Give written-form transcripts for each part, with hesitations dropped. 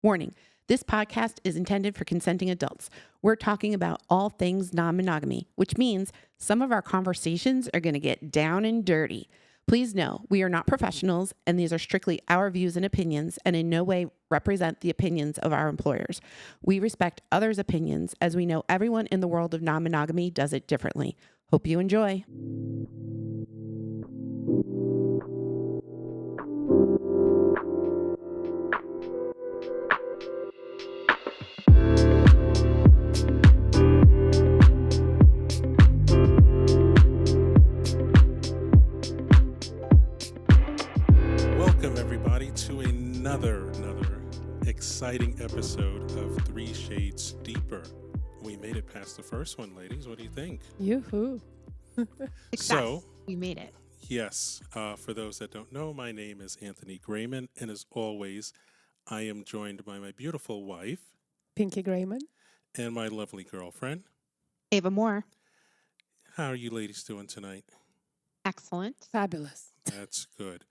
Warning, this podcast is intended for consenting adults. We're talking about all things non-monogamy, which means some of our conversations are going to get down and dirty. Please know we are not professionals, and these are strictly our views and opinions and in no way represent the opinions of our employers. We respect others' opinions as we know everyone in the world of non-monogamy does it differently. Hope you enjoy. Welcome everybody to another exciting episode of 3 Shades Deeper. We made it past the first one, ladies. What do you think? Yoo-hoo. Success. We made it. Yes, for those that don't know, my name is Anthony Grayman, and as always, I am joined by my beautiful wife Pinky Grayman. and my lovely girlfriend. Ava Moore. How are you ladies doing tonight? Excellent. Fabulous. That's good.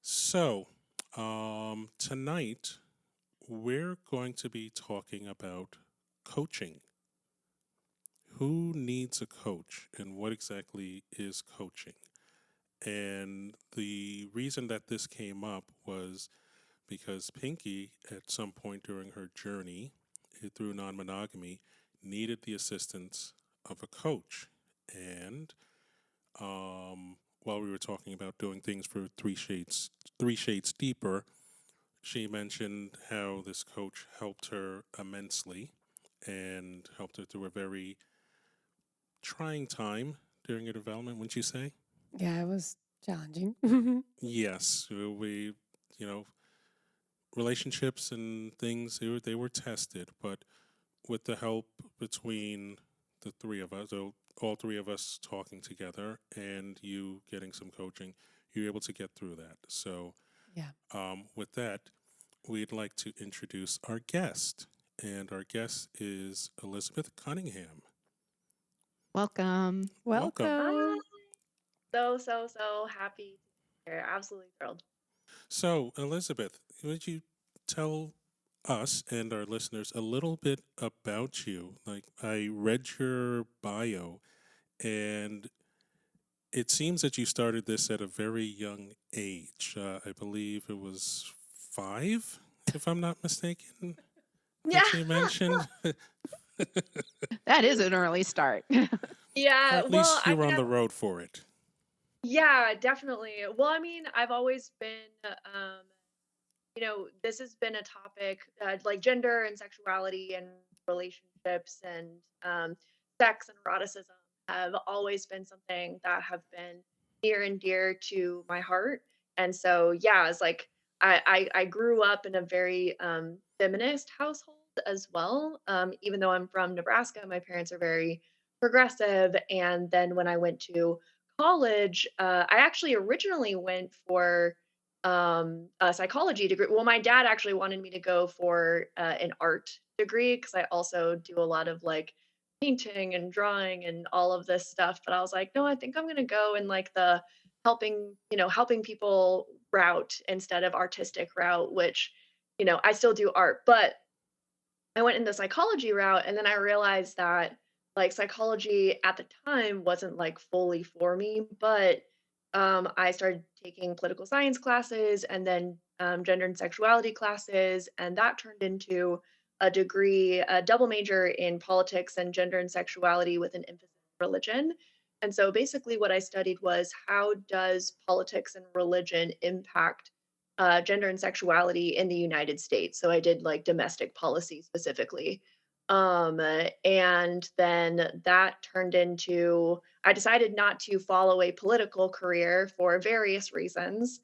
So, tonight we're going to be talking about coaching. Who needs a coach and what exactly is coaching? And the reason that this came up was because Pinky, at some point during her journey through non-monogamy, needed the assistance of a coach. And while we were talking about doing things for 3 Shades Deeper, she mentioned how this coach helped her immensely and helped her through a very trying time during her development, wouldn't you say? Yeah, it was challenging. Yes, we, relationships and things, they were tested, but with the help between the three of us, so all three of us talking together and you getting some coaching, you're able to get through that. So, Yeah. With that, we'd like to introduce our guest, and our guest is Elizabeth Cunningham. Welcome. Welcome. So happy to be here. Absolutely thrilled. So, Elizabeth, would you tell us and our listeners a little bit about you? Like, I read your bio, and it seems that you started this at a very young age. I believe it was 5, if I'm not mistaken, Yeah. that you mentioned. That is an early start. Yeah. At Well, least I you're mean, on the road for it. yeah, definitely. Well, I mean, I've always been, this has been a topic like gender and sexuality and relationships and sex and eroticism have always been something that have been near and dear to my heart. And so, yeah, it's like I grew up in a very feminist household as well. Even though I'm from Nebraska, my parents are very progressive. And then when I went to college, I actually originally went for a psychology degree. Well, my dad actually wanted me to go for an art degree because I also do a lot of like painting and drawing and all of this stuff. But I was like, no, I think I'm gonna go in like the helping people route instead of artistic route, which, I still do art, but I went in the psychology route and then I realized that like psychology at the time wasn't like fully for me, but I started taking political science classes and then gender and sexuality classes, and that turned into a degree, a double major in politics and gender and sexuality with an emphasis on religion. And so basically what I studied was how does politics and religion impact gender and sexuality in the United States. So I did like domestic policy specifically. And then that turned into, I decided not to follow a political career for various reasons.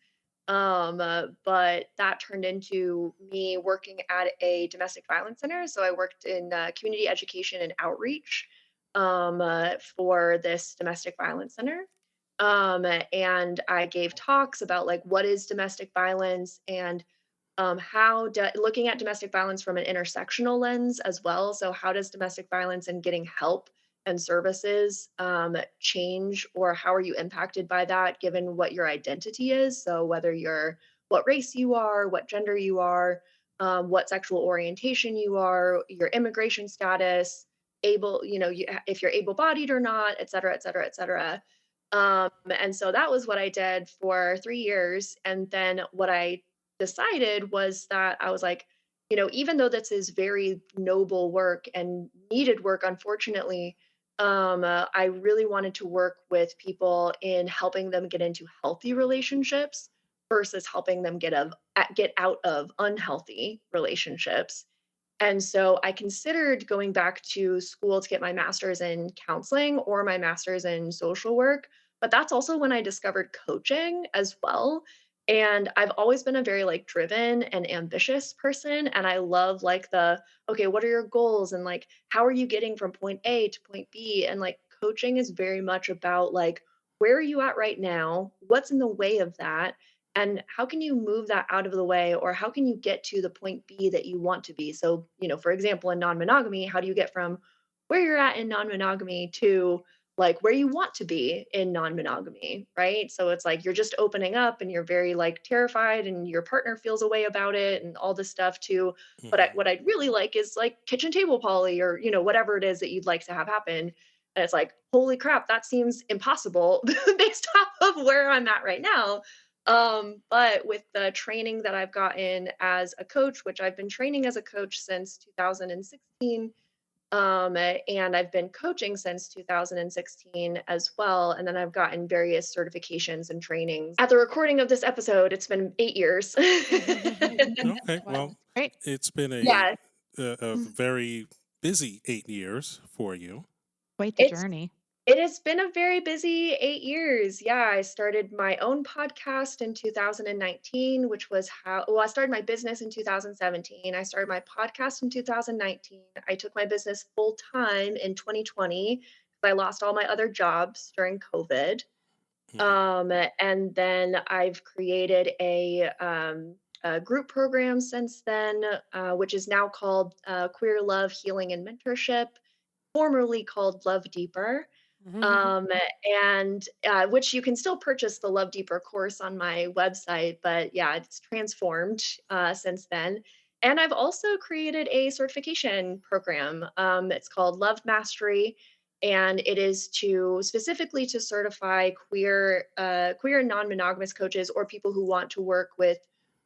But that turned into me working at a domestic violence center. So I worked in community education and outreach for this domestic violence center. And I gave talks about like what is domestic violence and looking at domestic violence from an intersectional lens as well. So how does domestic violence and getting help and services change, or how are you impacted by that given what your identity is? So whether you're what race you are, what gender you are, what sexual orientation you are, your immigration status, if you're able-bodied or not, et cetera, et cetera, et cetera. And so that was what I did for 3 years. And then what I decided was that I was like, even though this is very noble work and needed work, unfortunately, I really wanted to work with people in helping them get into healthy relationships versus helping them get out of unhealthy relationships. And so I considered going back to school to get my master's in counseling or my master's in social work. But that's also when I discovered coaching as well. And I've always been a very like driven and ambitious person. And I love like okay, what are your goals? And like, how are you getting from point A to point B? And like, coaching is very much about like, where are you at right now? What's in the way of that? And how can you move that out of the way, or how can you get to the point B that you want to be? So, for example, in non-monogamy, how do you get from where you're at in non-monogamy to like where you want to be in non-monogamy, right? So it's like you're just opening up and you're very like terrified and your partner feels a way about it and all this stuff too. But Hmm. what I'd really like is like kitchen table poly, or whatever it is that you'd like to have happen. And it's like, holy crap, that seems impossible based off of where I'm at right now. But with the training that I've gotten as a coach, which I've been training as a coach since 2016, and I've been coaching since 2016 as well. And then I've gotten various certifications and trainings. At the recording of this episode, it's been 8 years. Okay, Wow. well, Great. it's been Yeah, a very busy 8 years for you. Quite the it's journey. It has been a very busy 8 years. Yeah, I started my own podcast in 2019, which was I started my business in 2017. I started my podcast in 2019. I took my business full time in 2020 because I lost all my other jobs during COVID. Hmm. And then I've created a group program since then, which is now called Queer Love, Healing, and Mentorship, formerly called Love Deeper, um, and which you can still purchase the Love Deeper course on my website, but yeah, it's transformed since then. And I've also created a certification program. It's called Love Mastery, and it is to specifically to certify queer and non-monogamous coaches, or people who want to work with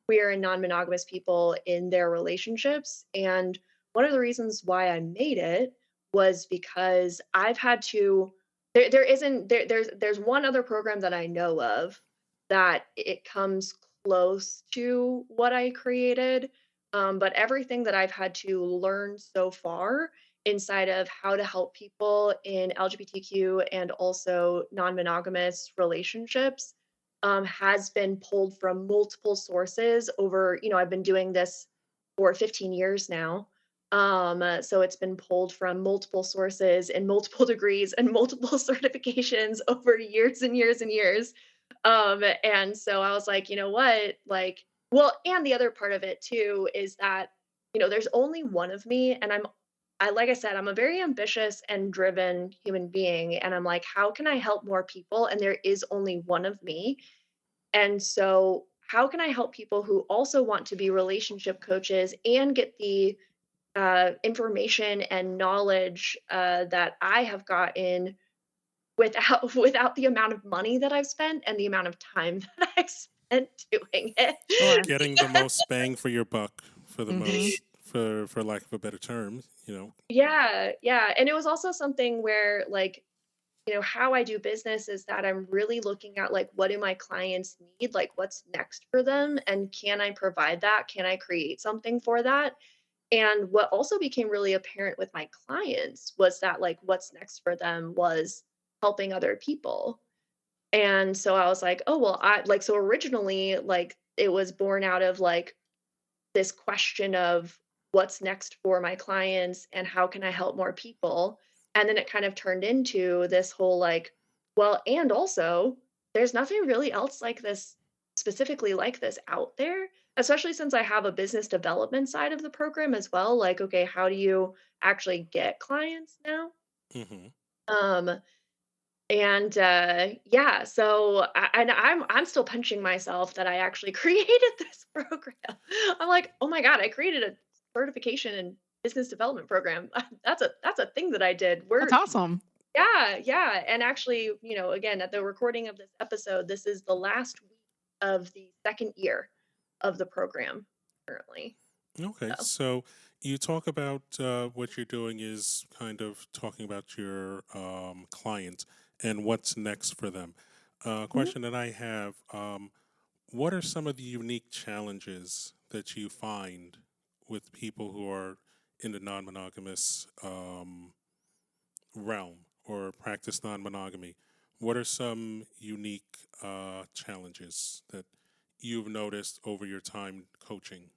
queer and non-monogamous people in their relationships. And one of the reasons why I made it was because I've had to there isn't there's one other program that I know of that it comes close to what I created, but everything that I've had to learn so far inside of how to help people in LGBTQ and also non-monogamous relationships has been pulled from multiple sources over, I've been doing this for 15 years now. So it's been pulled from multiple sources and multiple degrees and multiple certifications over years and years and years. And so I was like, you know what? Like, well, and the other part of it too is that, there's only one of me, and like I said, I'm a very ambitious and driven human being. And I'm like, how can I help more people? And there is only one of me. And so, how can I help people who also want to be relationship coaches and get the information and knowledge that I have gotten without the amount of money that I've spent and the amount of time that I've spent doing it. Sure. Getting the most bang for your buck, for the Mhm. most, for lack of a better term, Yeah, yeah. And it was also something where like, how I do business is that I'm really looking at like what do my clients need, like what's next for them, and can I provide that? Can I create something for that? And what also became really apparent with my clients was that like what's next for them was helping other people. And so I was like, oh well, I like so originally like it was born out of like this question of what's next for my clients and how can I help more people? And then it kind of turned into this whole like, well, and also there's nothing really else like this, specifically like this out there, especially since I have a business development side of the program as well. Like, okay, how do you actually get clients now? hmm Um, And yeah, so and I'm still punching myself that I actually created this program. I'm like, oh my god, I created a certification in business development program. That's a thing that I did. That's awesome. Yeah, and actually, again, at the recording of this episode, this is the last week of the second year of the program currently. Okay, So, so you talk about what you're doing is kind of talking about your client and what's next for them. mhm. Question that I have: what are some of the unique challenges that you find with people who are in the non-monogamous realm or practice non-monogamy? What are some unique challenges that you've noticed over your time coaching?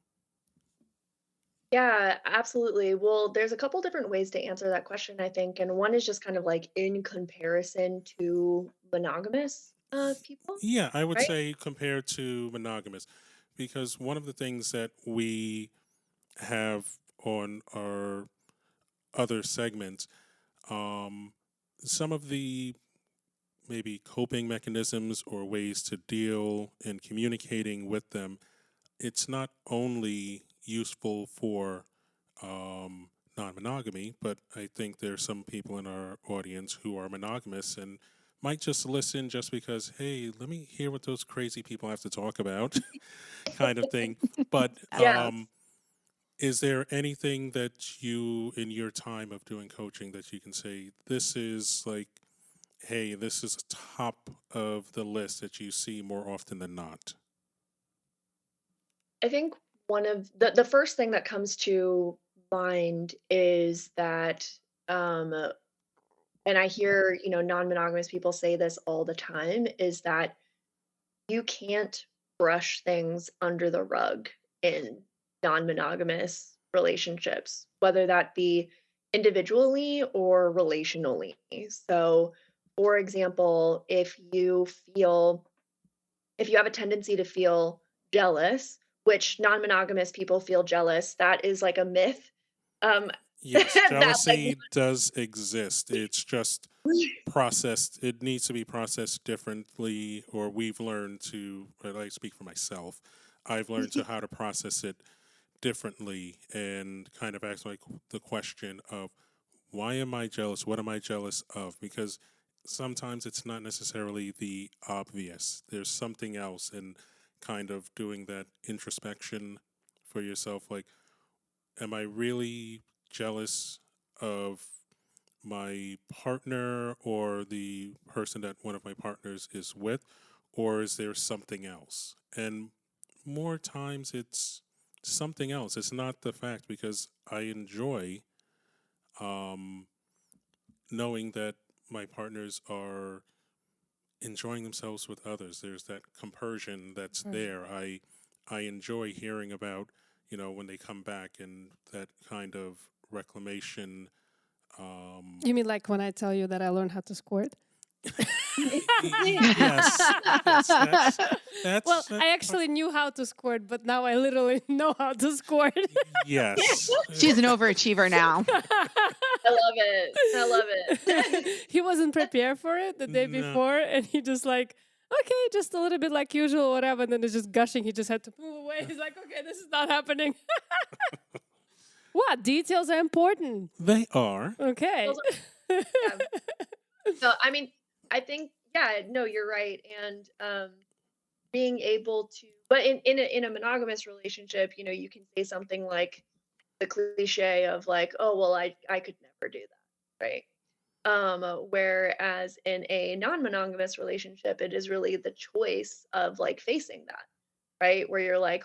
Yeah, absolutely. Well, there's a couple different ways to answer that question, I think. And one is just kind of like in comparison to monogamous people, Yeah, I would right? say compared to monogamous, because one of the things that we have on our other segments, um, some of the maybe coping mechanisms or ways to deal in communicating with them, it's not only useful for non monogamy, but I think there's some people in our audience who are monogamous and might just listen just because, hey, let me hear what those crazy people have to talk about, kind of thing. But Yeah. is there anything that you, in your time of doing coaching, that you can say, this is like, hey, this is top of the list that you see more often than not? I think one of the first thing that comes to mind is that, um, and I hear, non-monogamous people say this all the time, is that you can't brush things under the rug in non-monogamous relationships, whether that be individually or relationally. So, for example, if you have a tendency to feel jealous, which non-monogamous people feel jealous, that is like a myth. Yes, That like jealousy does exist. It's just processed. It needs to be processed differently, or we've learned to, and I speak for myself, I've learned to how to process it differently and kind of ask like the question of why am I jealous? What am I jealous of? Because sometimes it's not necessarily the obvious. There's something else, and kind of doing that introspection for yourself. Like, am I really jealous of my partner or the person that one of my partners is with, or is there something else? And more times it's something else. It's not the fact, because I enjoy um, knowing that my partners are enjoying themselves with others. There's that compersion that's Version. there. I enjoy hearing about, when they come back and that kind of reclamation. Um, You mean like when I tell you that I learned how to squirt? yes, yes, Well, that I actually knew how to squirt, but now I literally know how to squirt. yes. She's an overachiever now. I love it. I love it. He wasn't prepared for it the day No, before, and he just like, okay, just a little bit like usual, whatever. And then it's just gushing. He just had to move away. He's like, okay, this is not happening. What? Details are important. they are. Okay. Those Yeah. So, I mean, I think, yeah, no, you're right. And being able to, but in a monogamous relationship, you can say something like the cliche of like, oh, well, I could never do that, right? Whereas in a non-monogamous relationship, it is really the choice of like facing that, right? Where you're like,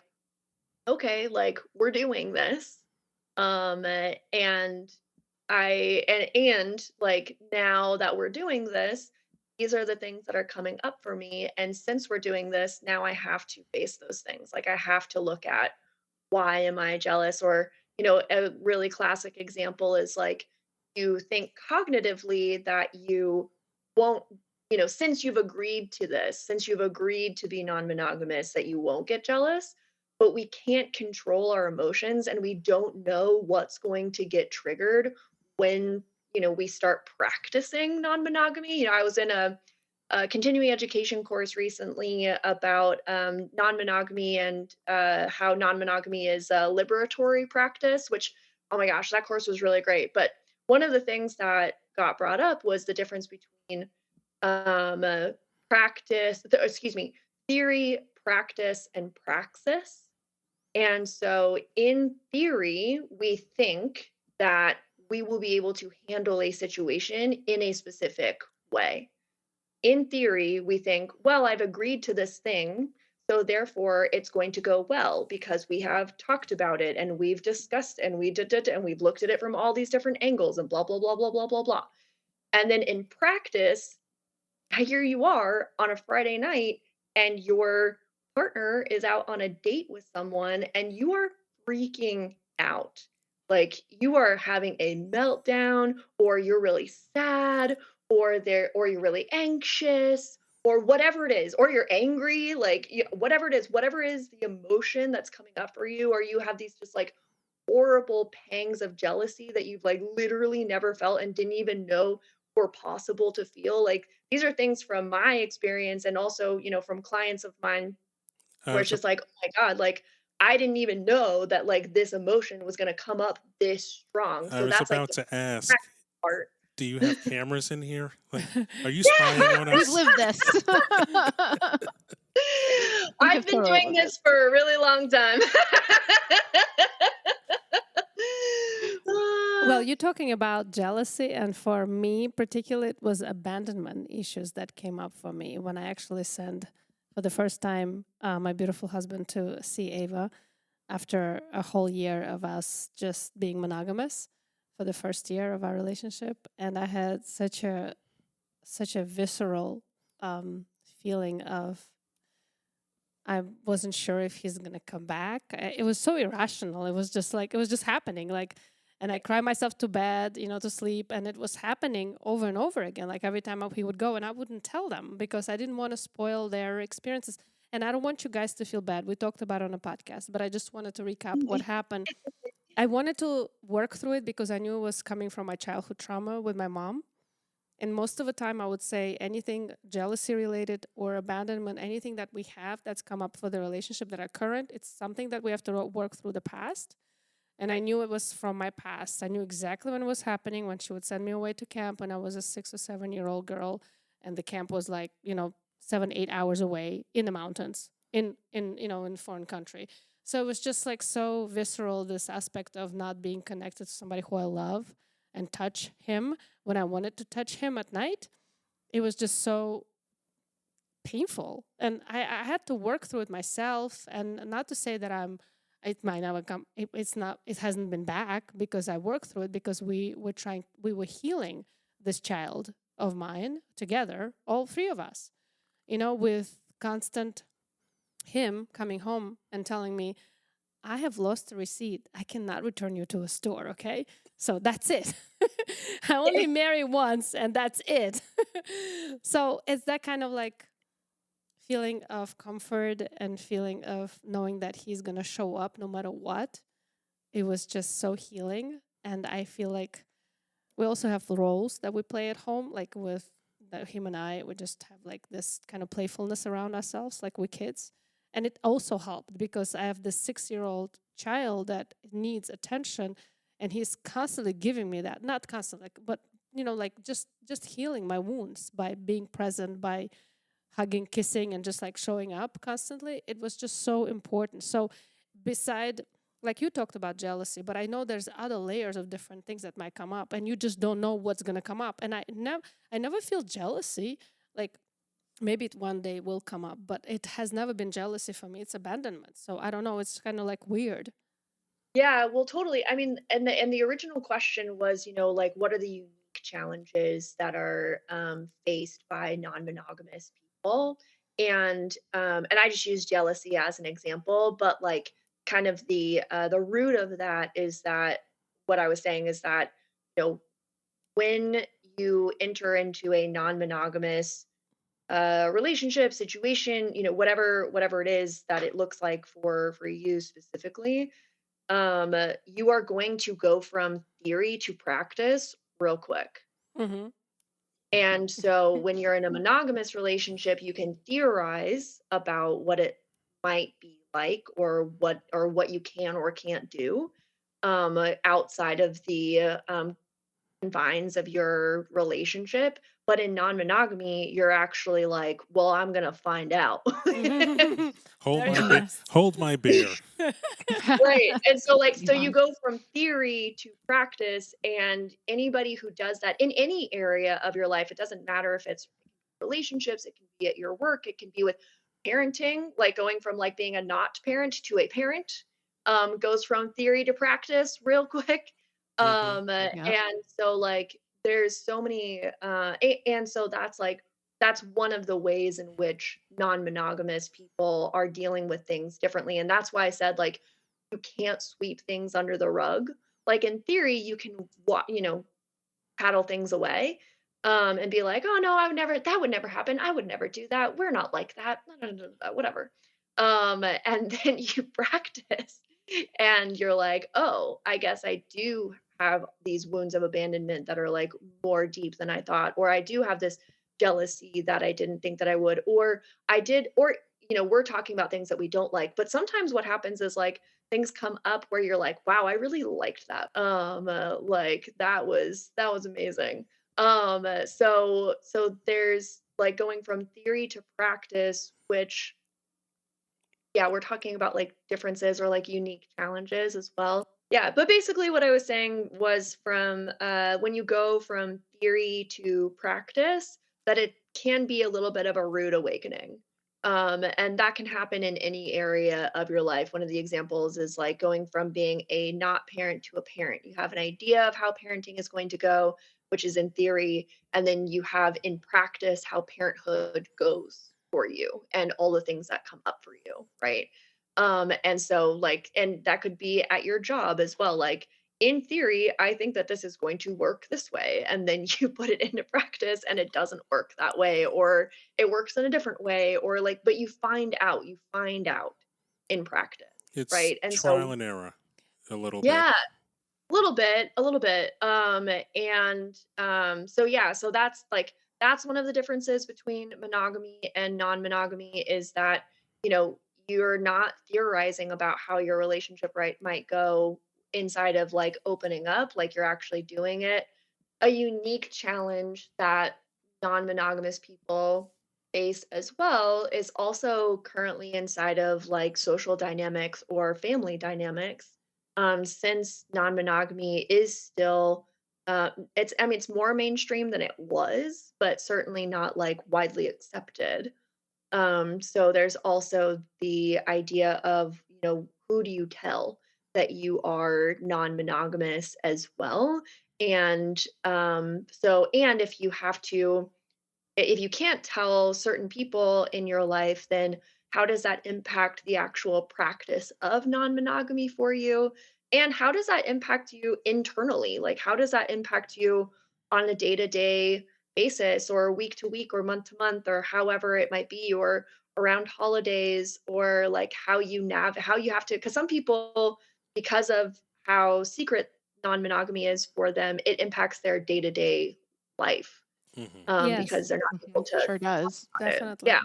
okay, like we're doing this. And and like now that we're doing this, these are the things that are coming up for me. And since we're doing this, now I have to face those things. Like I have to look at why am I jealous? Or, a really classic example is like you think cognitively that you won't, since you've agreed to this, since you've agreed to be non monogamous, that you won't get jealous. But we can't control our emotions and we don't know what's going to get triggered when we start practicing non-monogamy. I was in a continuing education course recently about non-monogamy and how non-monogamy is a liberatory practice, which, oh my gosh, that course was really great. But one of the things that got brought up was the difference between um, uh, theory, practice, and praxis. And so, in theory, we think that we will be able to handle a situation in a specific way. In theory, we think, well, I've agreed to this thing, so therefore it's going to go well because we have talked about it and we've discussed and and we've looked at it from all these different angles and blah blah blah blah blah blah blah. And then in practice, here you are on a Friday night and your partner is out on a date with someone and you are freaking out. Like you are having a meltdown or you're really sad or you're really anxious or whatever it is or you're angry, like whatever it is, whatever is the emotion that's coming up for you, or you have these just like horrible pangs of jealousy that you've like literally never felt and didn't even know were possible to feel. Like these are things from my experience and also, from clients of mine I where it's was just like, oh my God, like I didn't even know that like this emotion was going to come up this strong. I So was that's like about the to ask, practical part. do you have cameras in here? Like, are you Yeah. spying on We've us? lived this. We have I've been totally doing lived this for a really long time. Well, you're talking about jealousy, and for me, particularly, it was abandonment issues that came up for me when I actually sent for the first time my beautiful husband to see Ava after a whole year of us just being monogamous for the first year of our relationship, and I had such a visceral feeling of I wasn't sure if he's gonna come back. It was so irrational. It was just like it was just happening. Like, and I cried myself to bed, to sleep, and it was happening over and over again. Like every time he would go, and I wouldn't tell them because I didn't want to spoil their experiences. And I don't want you guys to feel bad. We talked about it on a podcast, but I just wanted to recap what happened. I wanted to work through it because I knew it was coming from my childhood trauma with my mom. And most of the time, I would say anything jealousy related or abandonment, anything that we have that's come up for the relationship that are current, it's something that we have to work through the past. And I knew it was from my past. I knew exactly when it was happening, when she would send me away to camp when I was a 6 or 7-year-old girl. And the camp was like, 7-8 hours away in the mountains, in foreign country. So it was just like so visceral, this aspect of not being connected to somebody who I love and touch him when I wanted to touch him at night. It was just so painful. And I had to work through it myself. And not to say that it might never come, it hasn't been back because I worked through it because we were healing this child of mine together, all three of us, with constant him coming home and telling me, I have lost the receipt. I cannot return you to a store, okay? So that's it. I only marry once and that's it. So it's that kind of like feeling of comfort and feeling of knowing that he's going to show up no matter what. It was just so healing. And I feel like we also have roles that we play at home, like with him and I, we just have like this kind of playfulness around ourselves, like we're kids. And it also helped because I have this 6-year-old child that needs attention, and he's constantly giving me that. Not constantly, but like just healing my wounds by being present, by hugging, kissing, and just like showing up constantly. It was just so important. So beside, like you talked about jealousy, but I know there's other layers of different things that might come up, and you just don't know what's gonna come up. And I never feel jealousy. Like maybe it one day will come up, but it has never been jealousy for me. It's abandonment. So I don't know. It's kind of like weird. Yeah, well, totally. I mean, and the original question was, like what are the unique challenges that are faced by non-monogamous people? And I just use jealousy as an example, but like kind of the root of that is that what I was saying is that, when you enter into a non-monogamous relationship situation, whatever it is that it looks like for you specifically, you are going to go from theory to practice real quick. Mm-hmm. And so when you're in a monogamous relationship, you can theorize about what it might be like, or what you can or can't do outside of the confines of your relationship. But in non-monogamy, you're actually like, well, I'm gonna find out. Hold Very my honest. hold my beer. Right. And so like so you Yeah. go from theory to practice, and anybody who does that in any area of your life, it doesn't matter if it's relationships, it can be at your work, it can be with parenting, like going from like being a not parent to a parent, goes from theory to practice real quick. Hmm. Yep. And so like there's so many and so that's like that's one of the ways in which non-monogamous people are dealing with things differently. And that's why I said like you can't sweep things under the rug. Like in theory, you can paddle things away, and be like, "Oh no, I would never. That would never happen. I would never do that. We're not like that. No, no, no, no, whatever." And then you practice, and you're like, "Oh, I guess I do have these wounds of abandonment that are like more deep than I thought, or I do have this jealousy that I didn't think that I would, or I did, or." We're talking about things that we don't like, but sometimes what happens is like things come up where you're like, wow, I really liked that. Like that was amazing. So there's like going from theory to practice, which yeah, we're talking about like differences or like unique challenges as well. Yeah, but basically what I was saying was from when you go from theory to practice, that it can be a little bit of a rude awakening. And that can happen in any area of your life. One of the examples is like going from being a not parent to a parent. You have an idea of how parenting is going to go, which is in theory, and then you have in practice how parenthood goes for you and all the things that come up for you, right? And so like, and that could be at your job as well. Like in theory, I think that this is going to work this way. And then you put it into practice and it doesn't work that way, or it works in a different way, or like, but you find out in practice, It's right? And trial so, and error a little bit. yeah, a little bit. So yeah, so that's one of the differences between monogamy and non-monogamy, is that, you know, you're not theorizing about how your relationship might go inside of like opening up, like you're actually doing it. A unique challenge that non-monogamous people face as well is also currently inside of like social dynamics or family dynamics, since non-monogamy is still it's more mainstream than it was, but certainly not like widely accepted. So there's also the idea of, who do you tell that you are non-monogamous as well? And and if you can't tell certain people in your life, then how does that impact the actual practice of non-monogamy for you? And how does that impact you internally? Like, how does that impact you on a day-to-day basis, or week to week, or month to month, or however it might be, or around holidays, or like how you have to, because some people, because of how secret non-monogamy is for them, it impacts their day-to-day life, Hmm. Yes, because they're not able to Sure does. talk about it. definitely. Yeah.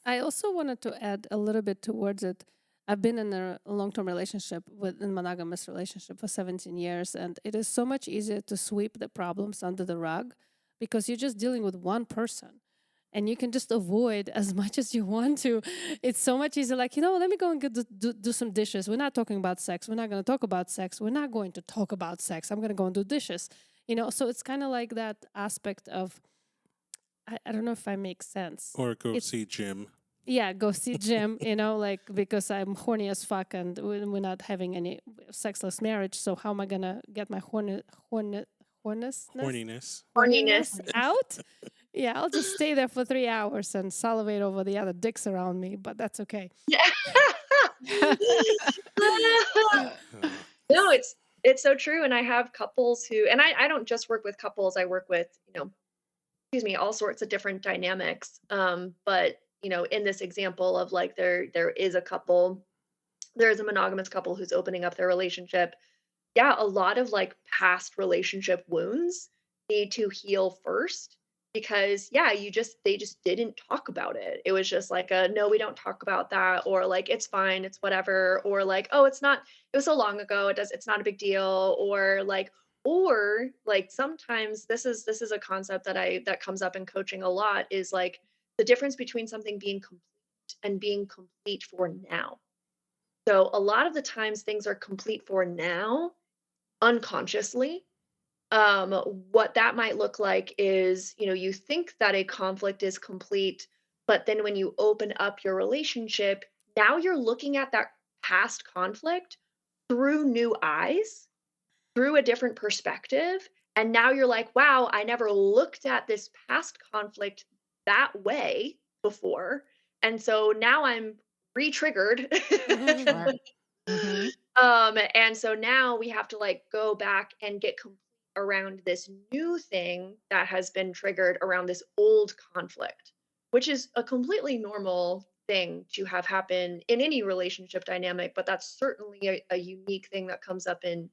I also wanted to add a little bit towards it. I've been in a long-term relationship with a monogamous relationship for 17 years, and it is so much easier to sweep the problems under the rug because you're just dealing with one person and you can just avoid as much as you want to. It's so much easier. Like, let me go and do some dishes. We're not talking about sex. We're not going to talk about sex. We're not going to talk about sex. I'm going to go and do dishes. So it's kind of like that aspect of, I don't know if I make sense. Or go It's see Jim. yeah, go see Jim, like because I'm horny as fuck and we're not having any sexless marriage. So how am I gonna get my horniness Horniness. Horniness. out? Yeah, I'll just stay there for 3 hours and salivate over the other dicks around me, but that's okay. Yeah. Uh, No, it's so true. And I have couples who, and I don't just work with couples, I work with, excuse me, all sorts of different dynamics. But in this example of like there is a couple, there is a monogamous couple who's opening up their relationship. Yeah, a lot of like past relationship wounds need to heal first because they just didn't talk about it. It was just like a no, we don't talk about that, or like it's fine, it's whatever, or like, oh, it's not, it was so long ago, it's not a big deal, or like sometimes this is a concept that comes up in coaching a lot is like the difference between something being complete and being complete for now. So a lot of the times things are complete for now unconsciously. What that might look like is, you think that a conflict is complete, but then when you open up your relationship, now you're looking at that past conflict through new eyes, through a different perspective. And now you're like, wow, I never looked at this past conflict that way before. And so now I'm re triggered. Sure. Mm-hmm. And so now we have to like go back and get complete around this new thing that has been triggered around this old conflict, which is a completely normal thing to have happen in any relationship dynamic, but that's certainly a unique thing that comes up in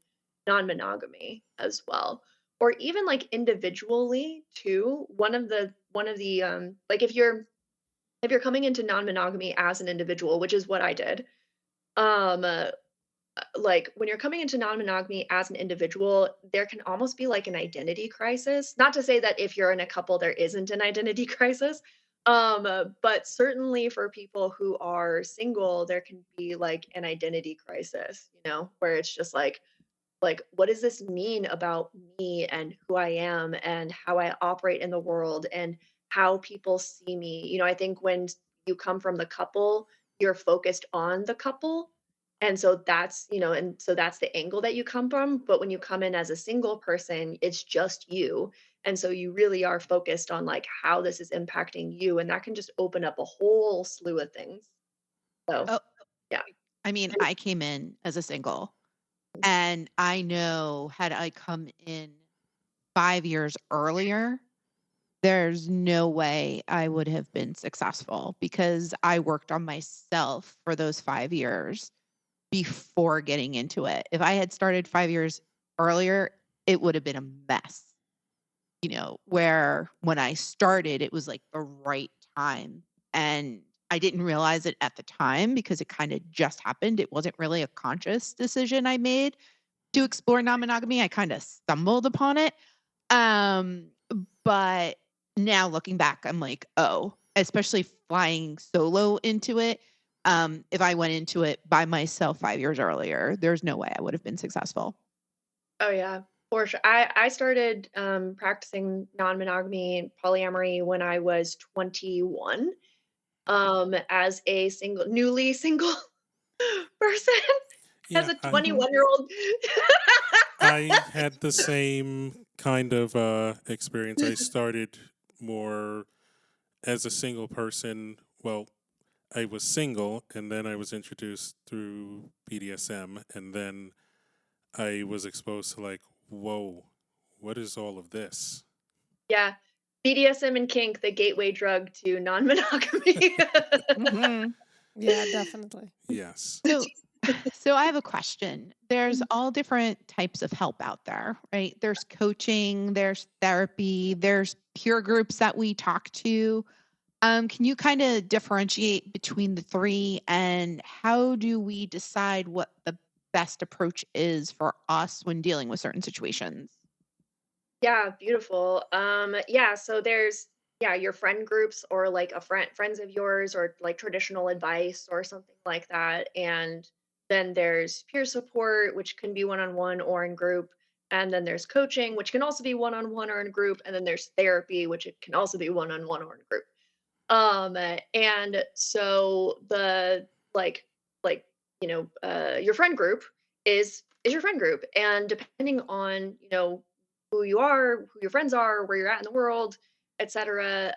non-monogamy as well. Or even like individually too. One of the like if you're coming into non-monogamy as an individual, which is what I did, um like when you're coming into non-monogamy as an individual, there can almost be like an identity crisis. Not to say that if you're in a couple there isn't an identity crisis, but certainly for people who are single there can be like an identity crisis, where it's just like what does this mean about me and who I am and how I operate in the world and how people see me. I think when you come from the couple, you're focused on the couple. And so that's the angle that you come from. But when you come in as a single person, it's just you. And so you really are focused on like how this is impacting you. And that can just open up a whole slew of things. So, Oh, yeah. I mean, I came in as a single, and I know had I come in 5 years earlier, there's no way I would have been successful because I worked on myself for those 5 years before getting into it. If I had started 5 years earlier, it would have been a mess. Where when I started, it was like the right time. And I didn't realize it at the time because it kind of just happened. It wasn't really a conscious decision I made to explore non-monogamy. I kind of stumbled upon it. Um, but now looking back, I'm like, oh, especially flying solo into it. If I went into it by myself 5 years earlier, there's no way I would have been successful. Oh yeah, for sure. I started practicing non-monogamy and polyamory when I was 21, as a newly single person, as Yeah, a I 21-year-old. I had the same kind of experience. I started more as a single person. Well, I was single, and then I was introduced through BDSM, and then I was exposed to like, whoa, what is all of this? Yeah, BDSM and kink, the gateway drug to non-monogamy. Mm-hmm. Yeah, definitely. Yes. So I have a question. There's all different types of help out there, right? There's coaching, there's therapy, there's peer groups that we talk to. Can you kind of differentiate between the three, and how do we decide what the best approach is for us when dealing with certain situations? Yeah, beautiful. Yeah, so there's your friend groups or like a friends of yours or like traditional advice or something like that. And then there's peer support, which can be one-on-one or in group. And then there's coaching, which can also be one-on-one or in group. And then there's therapy, which it can also be one-on-one or in group. And so the like your friend group is your friend group, and depending on who you are, who your friends are, where you're at in the world, etc.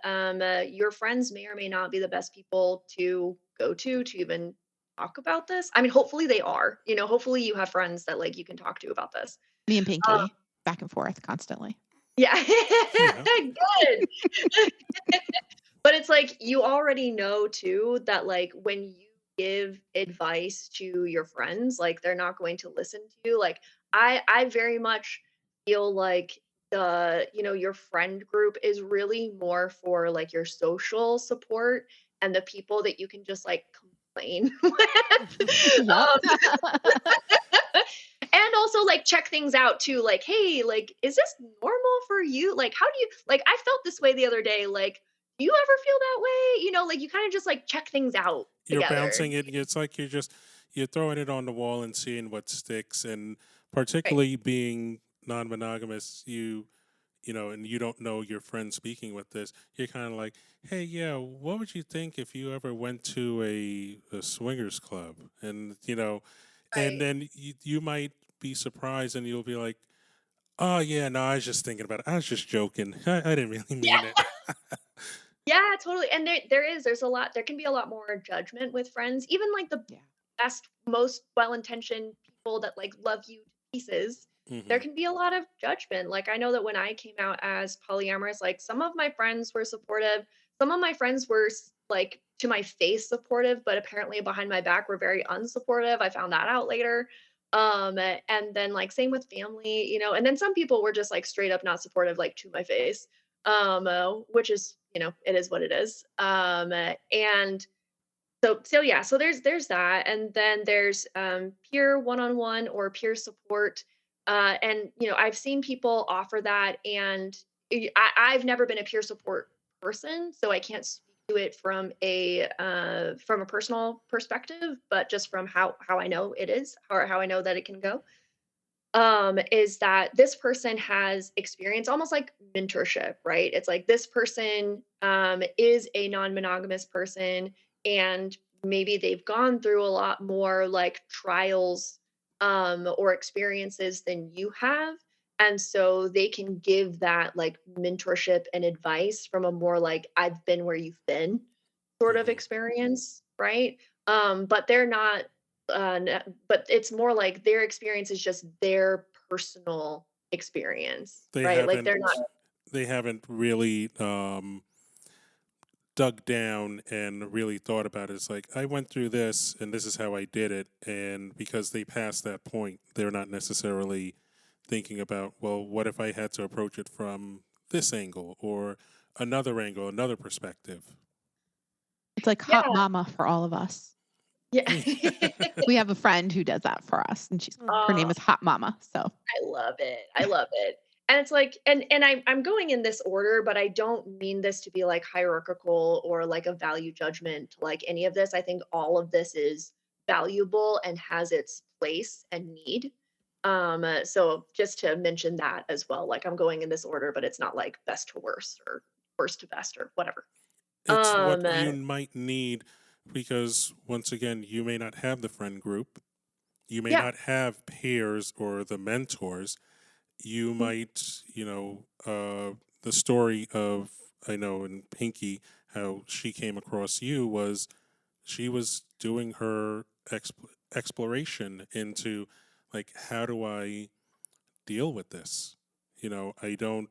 Your friends may or may not be the best people to go to even talk about this. I mean, hopefully they are. Hopefully you have friends that like you can talk to about this. Me and Um, Pinky, back and forth constantly. yeah, Yeah. good. But it's like you already know too that like when you give advice to your friends, like they're not going to listen to you. Like I very much feel like your friend group is really more for like your social support and the people that you can just like complain with. Yep. And also like check things out too, like, hey, like, is this normal for you? Like, how do you like, I felt this way the other day. Like, do you ever feel that way? Like you kind of just like check things out You're together. bouncing it. It's like you're throwing it on the wall and seeing what sticks. And Right. particularly being non-monogamous, and you don't know your friend speaking with this, you're kind of like, hey, yeah, what would you think if you ever went to a swingers club? And, and Right. then you might be surprised and you'll be like, oh, yeah, no, I was just thinking about it. I was just joking. I didn't really Yeah. mean it. Yeah, totally. And there can be a lot more judgment with friends, even like the Yeah. best, most well-intentioned people that like love you to pieces. There Hmm. can be a lot of judgment. Like I know that when I came out as polyamorous, like some of my friends were supportive, some of my friends were like to my face supportive, but apparently behind my back were very unsupportive. I found that out later. And then like same with family, and then some people were just like straight up not supportive, like to my face, which is, it is what it is. And so yeah, so there's that, and then there's peer one-on-one or peer support, and I've seen people offer that, and I've never been a peer support person, so I can't speak to it from a personal perspective, but just from how I know it is, or how I know that it can go, is that this person has experience, almost like mentorship, right? It's like this person is a non-monogamous person, and maybe they've gone through a lot more like trials or experiences than you have. And so they can give that like mentorship and advice from a more like I've been where you've been sort of Hmm. experience, right? But they're not but it's more like their experience is just their personal experience, They right? Like haven't they're not. they haven't really dug down and really thought about it. It's like, I went through this and this is how I did it. And because they passed that point, they're not necessarily thinking about, well, what if I had to approach it from this angle or another angle, another perspective? It's like Yeah. hot mama for all of us. Yeah. We have a friend who does that for us, and her name Oh, is Hot Mama. So I love it. I love it. And it's like, and I'm going in this order, but I don't mean this to be like hierarchical or like a value judgment, like any of this. I think all of this is valuable and has its place and need. So just to mention that as well, like I'm going in this order, but it's not like best to worst or worst to best or whatever. It's what Um, uh, you might need because, once again, you may not have the friend group, you may yeah. not have peers or the mentors. You Mhm. might, the story of, I know in Pinky, how she came across you was she was doing her exploration into, like, how do I deal with this? I don't,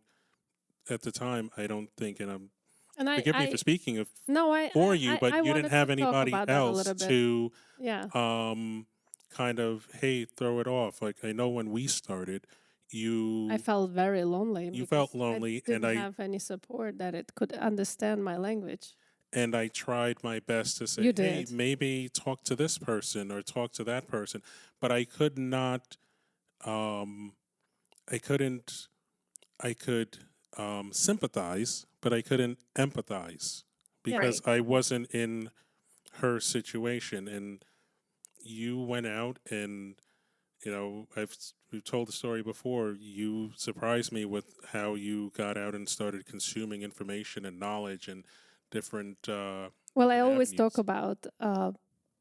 at the time, I don't think, and And forgive me for I speaking of no, for you, but I you didn't wanted to have talk anybody about that a else little bit. to Yeah. um, kind of, hey, throw it off. Like, I know when we started, I you felt very lonely you felt because I lonely, and didn't have any support that it could understand my language. I tried my best to say, You hey, did. maybe talk to this person or talk to that person, but I could not. Um, I couldn't. I could sympathize, but I couldn't empathize Yeah. because Right. I wasn't in her situation. And you went out, and we've told the story before. You surprised me with how you got out and started consuming information and knowledge and different Well, I different always talk avenues. about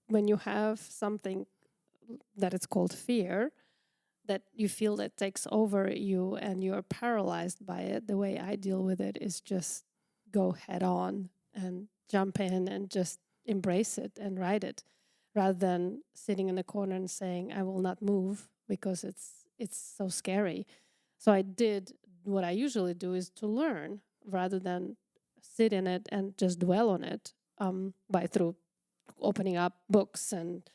when you have something that it's called fear, that you feel that takes over you and you're paralyzed by it. The way I deal with it is just go head on and jump in and just embrace it and ride it, rather than sitting in the corner and saying I will not move because it's so scary. So I did what I usually do, is to learn rather than sit in it and just dwell on it, by through opening up books and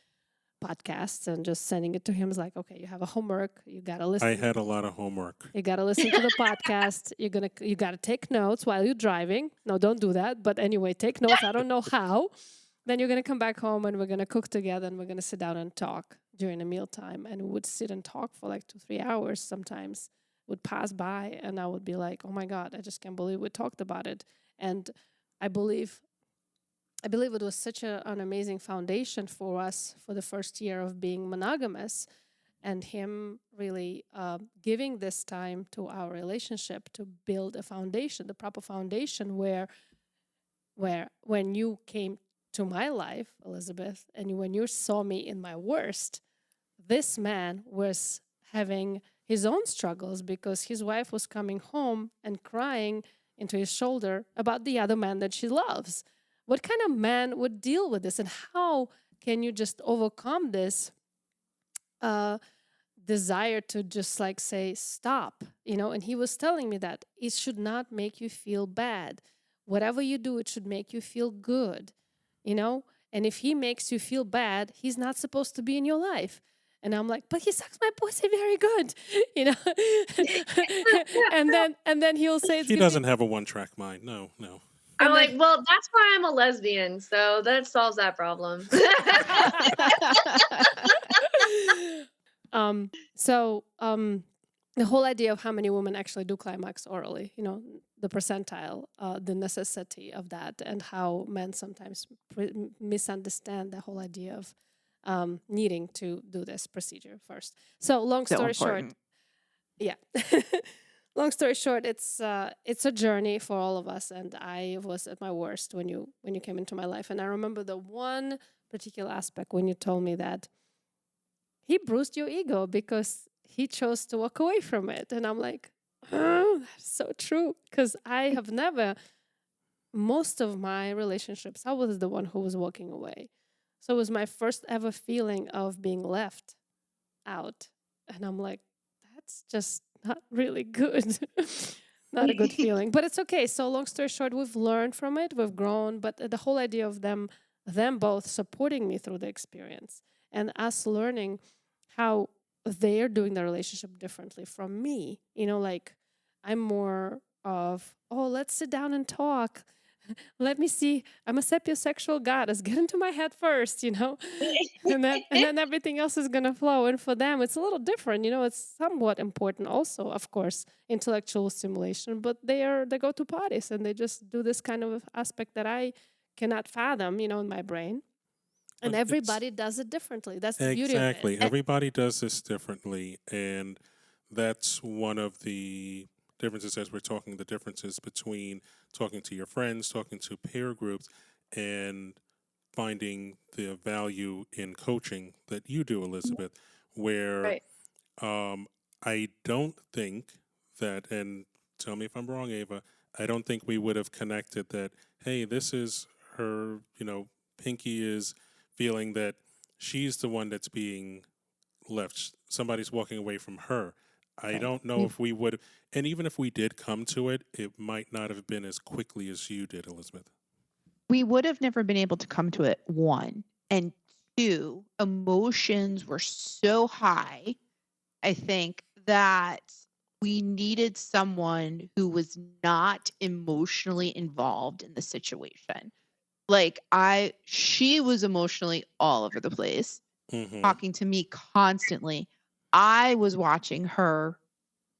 podcasts and just sending it to him. It's like, okay, you have a homework. You got to listen. I had a lot of homework. You got to listen to the podcast. You got to take notes while you're driving. No, don't do that. But anyway, take notes. I don't know how. Then you're going to come back home and we're going to cook together and we're going to sit down and talk during a mealtime. And we would sit and talk for like 2-3 hours sometimes. Would pass by and I would be like, oh my God, I just can't believe we talked about it. And I believe it was such an amazing foundation for us for the first year of being monogamous, and him really giving this time to our relationship to build a foundation, the proper foundation where when you came to my life, Elizabeth, and when you saw me in my worst, this man was having his own struggles because his wife was coming home and crying into his shoulder about the other man that she loves. What kind of man would deal with this, and how can you just overcome this desire to just like say stop, And he was telling me that it should not make you feel bad. Whatever you do, it should make you feel good, And if he makes you feel bad, he's not supposed to be in your life. And I'm like, but he sucks my pussy very good, and then he'll say He doesn't have a one-track mind. No. I'm like, well, that's why I'm a lesbian, so that solves that problem. The whole idea of how many women actually do climax orally, the percentile, the necessity of that, and how men sometimes misunderstand the whole idea of needing to do this procedure first. So long story short, yeah. Long story short, it's a journey for all of us, and I was at my worst when you came into my life. And I remember the one particular aspect when you told me that he bruised your ego because he chose to walk away from it. And I'm like, oh, that's so true, because I have never, most of my relationships, I was the one who was walking away. So it was my first ever feeling of being left out. And I'm like, that's just not really good. Not a good feeling. But it's okay. So long story short, we've learned from it. We've grown. But the whole idea of them both supporting me through the experience and us learning how they're doing the relationship differently from me. Like I'm more of, oh, let's sit down and talk. Let me see. I'm a sapiosexual goddess. Get into my head first, and then everything else is gonna flow. And for them, it's a little different. It's somewhat important, also, of course, intellectual stimulation. But they go to parties and they just do this kind of aspect that I cannot fathom, in my brain. And everybody does it differently. That's the beauty of it. Exactly. Everybody does this differently, and that's one of the differences as we're talking, the differences between talking to your friends, talking to peer groups, and finding the value in coaching that you do, Elizabeth, where Right. I don't think that, and tell me if I'm wrong, Ava, I don't think we would have connected that, hey, this is her, Pinky is feeling that she's the one that's being left. Somebody's walking away from her. I don't know if we would, and even if we did come to it, it might not have been as quickly as you did, Elizabeth. We would have never been able to come to it, one. And two, emotions were so high, I think, that we needed someone who was not emotionally involved in the situation. Like she was emotionally all over the place, talking to me constantly. I was watching her,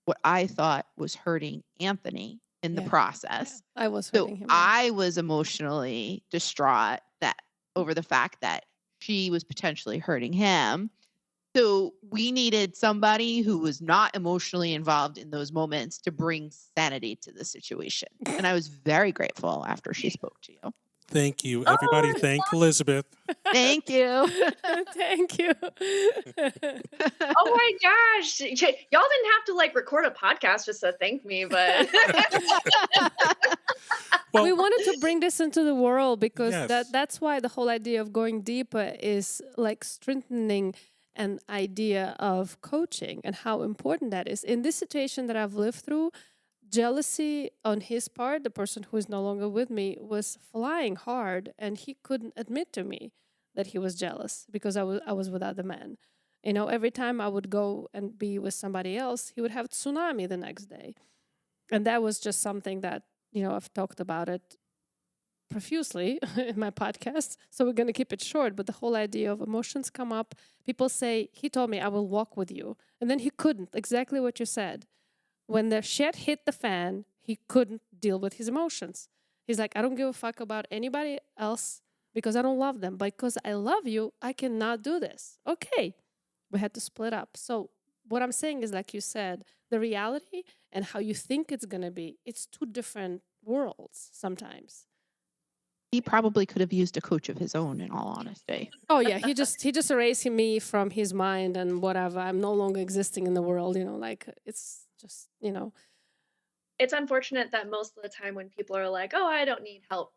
what I thought was hurting Anthony in the process. Yeah, I was hurting him. I was emotionally distraught over the fact that she was potentially hurting him. So we needed somebody who was not emotionally involved in those moments to bring sanity to the situation. And I was very grateful after she spoke to you. Thank you. Everybody thank Elizabeth. Thank you. Thank you. Oh my gosh. Y'all didn't have to record a podcast just to thank me, but Well, we wanted to bring this into the world because Yes. that's why the whole idea of going deeper is strengthening an idea of coaching and how important that is. In this situation that I've lived through, jealousy on his part, the person who is no longer with me, was flying hard, and he couldn't admit to me that he was jealous because I was with other men. Every time I would go and be with somebody else, he would have tsunami the next day. And that was just something that, I've talked about it profusely in my podcast. So we're going to keep it short. But the whole idea of emotions come up. People say, he told me, I will walk with you. And then he couldn't. Exactly what you said. When the shit hit the fan, he couldn't deal with his emotions. He's like, I don't give a fuck about anybody else because I don't love them. But because I love you, I cannot do this. Okay. We had to split up. So what I'm saying is, like you said, the reality and how you think it's going to be, it's two different worlds sometimes. He probably could have used a coach of his own, in all honesty. Oh yeah, he just erased me from his mind and whatever. I'm no longer existing in the world, like it's just, It's unfortunate that most of the time when people are like, "Oh, I don't need help,"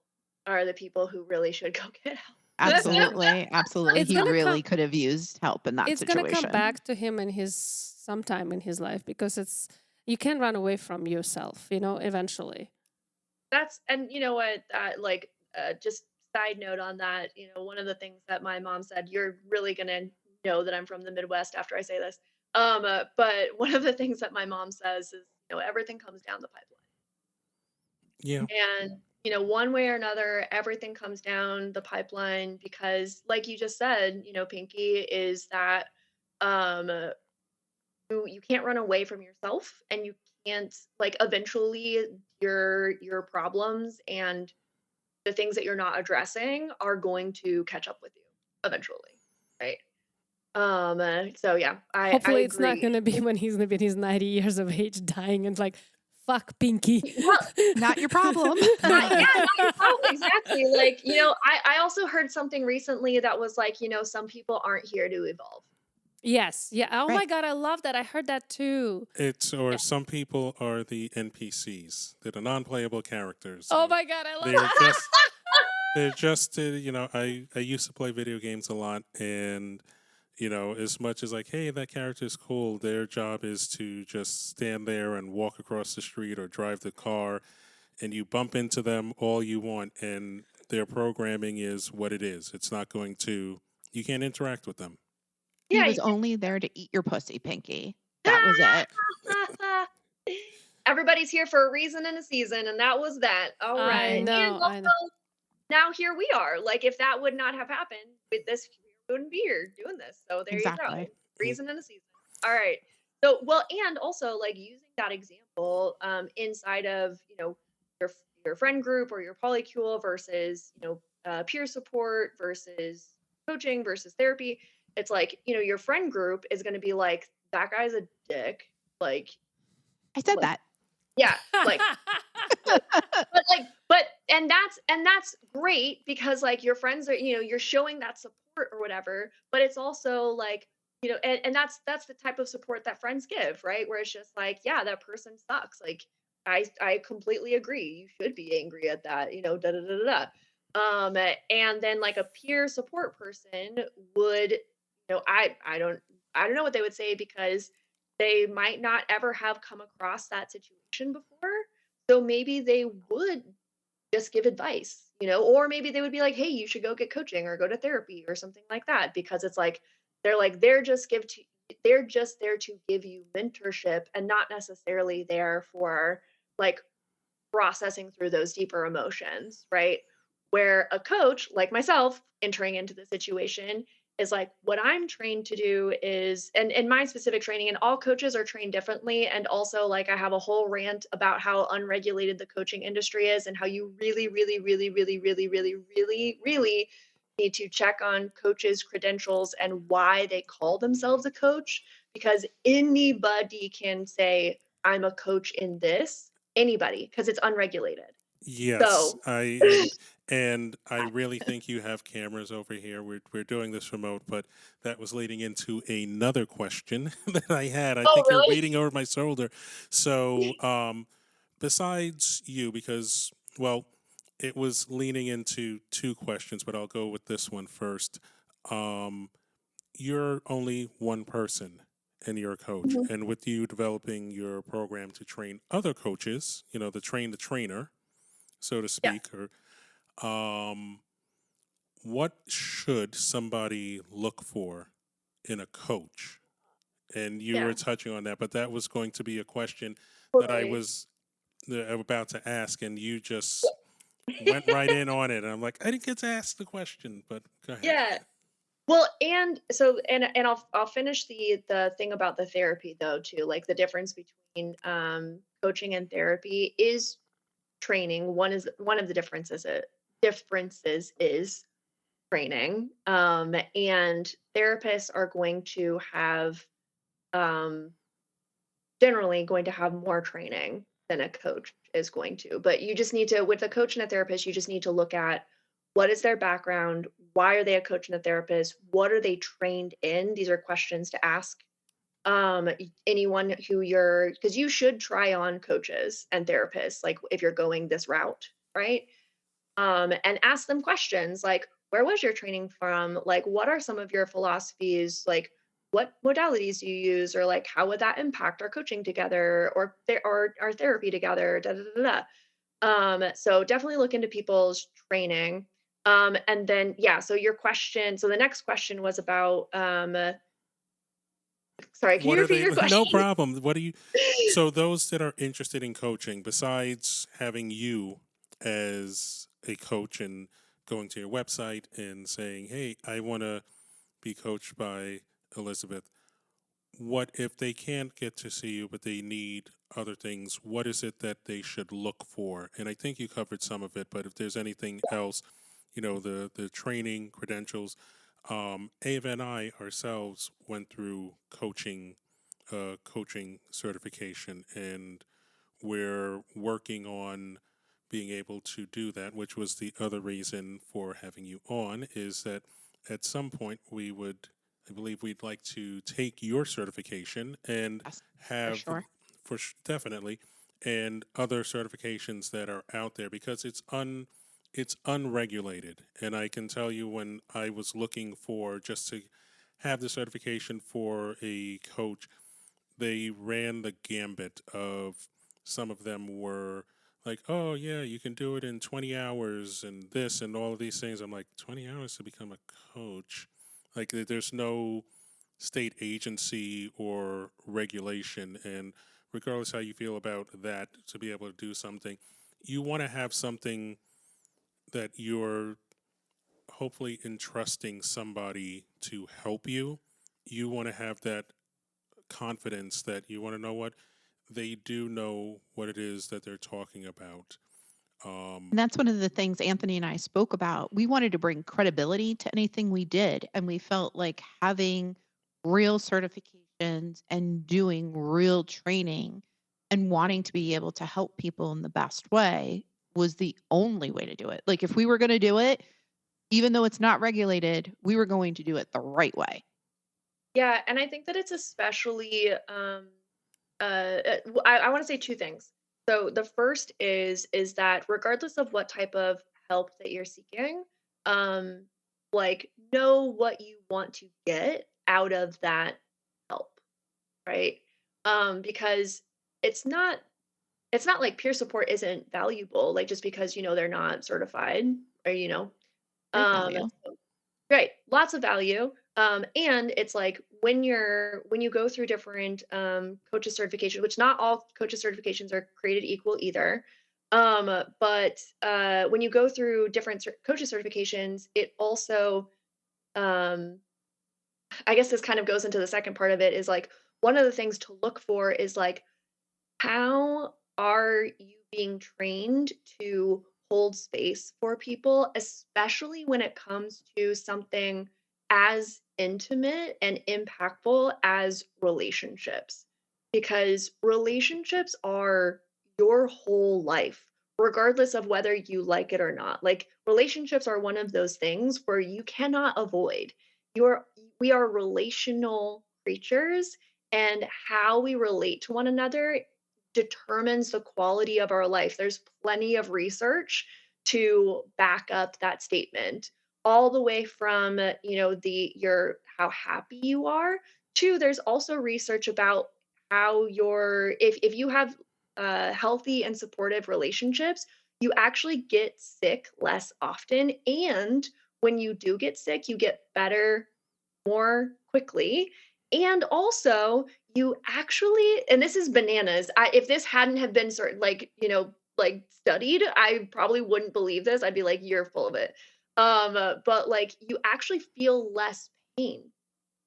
are the people who really should go get help. Absolutely. Absolutely. It's He gonna really come- could have used help in that it's situation. going to come back to him in his sometime in his life because you can't run away from yourself, eventually. And you know what, just side note on that, one of the things that my mom said, you're really gonna know that I'm from the Midwest after I say this. But one of the things that my mom says is, everything comes down the pipeline. Yeah. And, one way or another, everything comes down the pipeline because, like you just said, Pinky, is that you can't run away from yourself, and you can't, like, eventually your problems and the things that you're not addressing are going to catch up with you eventually, right? So yeah, I Hopefully it's not agree. going to be when he's in his 90 years of age dying and like, fuck Pinky. Well, Not your problem. not your problem, exactly. Like, I also heard something recently that was like, some people aren't here to evolve. Yes. Yeah. Oh my Right. God. I love that. I heard that too. Some people are the NPCs. They're the non-playable characters. Oh and my God. I love They're that. just, they're just, I used to play video games a lot, and, as much as like, hey, that character is cool, their job is to just stand there and walk across the street or drive the car, and you bump into them all you want, and their programming is what it is. It's not going to, you can't interact with them. He Yeah. was only there to eat your pussy, Pinky. That was it. Everybody's here for a reason and a season, and that was that. All right. And I know. also, now here we are. Like, if that would not have happened with this, we wouldn't be here doing this. So there you Exactly. go. Reason and a season. All right. So, well, and also, like, using that example inside of, your friend group or your polycule versus, peer support versus coaching versus therapy. It's like, your friend group is going to be like, that guy's a dick. Like, I said like, that. yeah, like, and that's great because, like, your friends are, you're showing that support or whatever, but it's also like, and that's the type of support that friends give, right? Where it's just like, yeah, that person sucks. Like, I completely agree. You should be angry at that, da da da da da. And then, like, a peer support person would, I don't know what they would say because they might not ever have come across that situation before. So maybe they would just give advice, or maybe they would be like, hey, you should go get coaching or go to therapy or something like that, because it's like they're just there to give you mentorship and not necessarily there for, like, processing through those deeper emotions, right? Where a coach like myself entering into the situation is like, what I'm trained to do is, and in my specific training, and all coaches are trained differently. And also, like, I have a whole rant about how unregulated the coaching industry is and how you really, really, really, really, really, really, really, really need to check on coaches' credentials and why they call themselves a coach, because anybody can say, I'm a coach in this. Anybody, because it's unregulated. Yes, So and I really think you have cameras over here. We're doing this remote, but that was leading into another question that I had. I think really? you're reading over my shoulder. So, besides you, because, well, it was leaning into two questions, but I'll go with this one first. You're only one person and you're a coach, Mhm. and with you developing your program to train other coaches, to train the trainer, so to Yeah. speak, or what should somebody look for in a coach? And you were Yeah, touching on that, but that was going to be a question that I totally. was about to ask, and you just went right in on it. And I'm like, I didn't get to ask the question, but go ahead. Yeah. Well, and so and I'll finish the thing about the therapy though too. Like the difference between coaching and therapy is training. One of the differences is training. And therapists are going to have um generally going to have more training than a coach is going to. But you just need to, with a coach and a therapist, you just need to look at what is their background? Why are they a coach and a therapist? What are they trained in? These are questions to ask anyone who you're, because you should try on coaches and therapists, like if you're going this route, right? And ask them questions like, where was your training from? Like, what are some of your philosophies? Like, what modalities do you use? Or like, how would that impact our coaching together or our therapy together? Da, da, da, da. So definitely look into people's training. And then, yeah, so your question, so the next question was about, sorry, can What you are repeat they? your No question? problem. What do you? So those that are interested in coaching, besides having you as a coach and going to your website and saying, "Hey, I want to be coached by Elizabeth," what if they can't get to see you, but they need other things? What is it that they should look for? And I think you covered some of it, but if there's anything else, the training credentials. Ava and I ourselves went through coaching certification, and we're working on being able to do that, which was the other reason for having you on, is that at some point I believe we'd like to take your certification and Yes, for have, sure. definitely, and other certifications that are out there because it's unregulated. And I can tell you when I was looking for just to have the certification for a coach, they ran the gambit of some of them were like, oh, yeah, you can do it in 20 hours and this and all of these things. I'm like, 20 hours to become a coach? Like, there's no state agency or regulation. And regardless how you feel about that, to be able to do something, you want to have something that you're hopefully entrusting somebody to help you. You want to have that confidence that you want to know what they do know what it is that they're talking about. And that's one of the things Anthony and I spoke about. We wanted to bring credibility to anything we did. And we felt like having real certifications and doing real training and wanting to be able to help people in the best way was the only way to do it. Like, if we were going to do it, even though it's not regulated, we were going to do it the right way. Yeah, and I think that it's especially I want to say two things. So the first is that regardless of what type of help that you're seeking, um, like know what you want to get out of that help, right? Because it's not it's not like peer support isn't valuable, like just because they're not certified or Great um value. Right, lots of value. And it's like when you go through different coaches certification, which not all coaches certifications are created equal either. But when you go through different coaches certifications, it also um, I guess this kind of goes into the second part of it is like one of the things to look for is like how are you being trained to hold space for people, especially when it comes to something as intimate and impactful as relationships? Because relationships are your whole life, regardless of whether you like it or not. Like, relationships are one of those things where you cannot avoid. You're, we are relational creatures, and how we relate to one another determines the quality of our life. There's plenty of research to back up that statement, all the way from, the your how happy you are to there's also research about how your if you have healthy and supportive relationships, you actually get sick less often. And when you do get sick, you get better more quickly. And also, you actually, and this is bananas. If this hadn't have been certain, like, like studied, I probably wouldn't believe this. I'd be like, you're full of it. But like, you actually feel less pain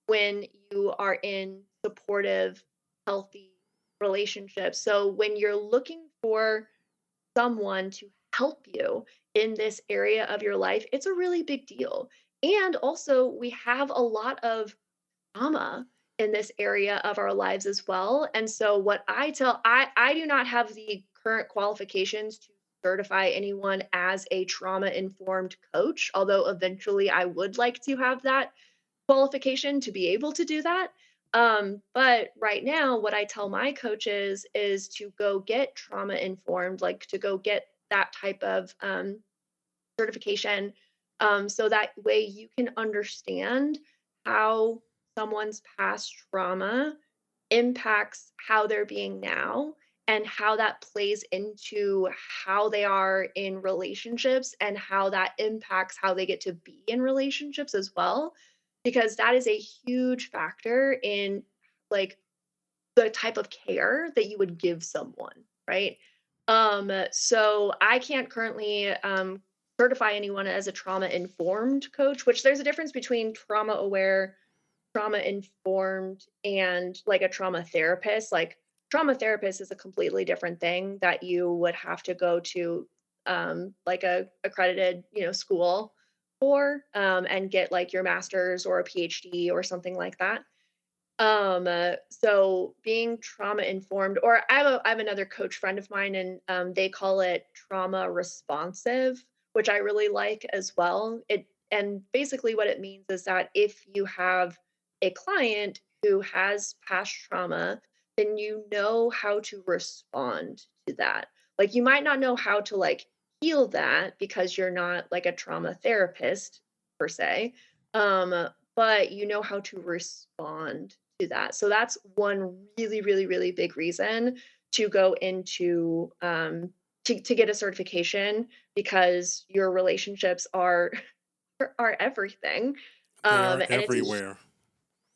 when you are in supportive, healthy relationships. So when you're looking for someone to help you in this area of your life, it's a really big deal. And also, we have a lot of trauma in this area of our lives as well. And so what I do not have the current qualifications to certify anyone as a trauma informed coach, although eventually I would like to have that qualification to be able to do that. But right now, what I tell my coaches is to go get trauma informed, like to go get that type of certification, so that way you can understand how someone's past trauma impacts how they're being now and how that plays into how they are in relationships and how that impacts how they get to be in relationships as well, because that is a huge factor in like the type of care that you would give someone, right? So I can't currently certify anyone as a trauma informed coach, which there's a difference between trauma aware, trauma informed, and like a trauma therapist. Like trauma therapist is a completely different thing that you would have to go to like a accredited, school for, and get like your master's or a PhD or something like that. So being trauma informed, or I have another coach friend of mine, and they call it trauma responsive, which I really like as well. And basically what it means is that if you have a client who has past trauma, then you know how to respond to that. Like you might not know how to like heal that because you're not like a trauma therapist per se. But you know how to respond to that. So that's one really, really, really big reason to go into to get a certification, because your relationships are are everything. They are And everywhere.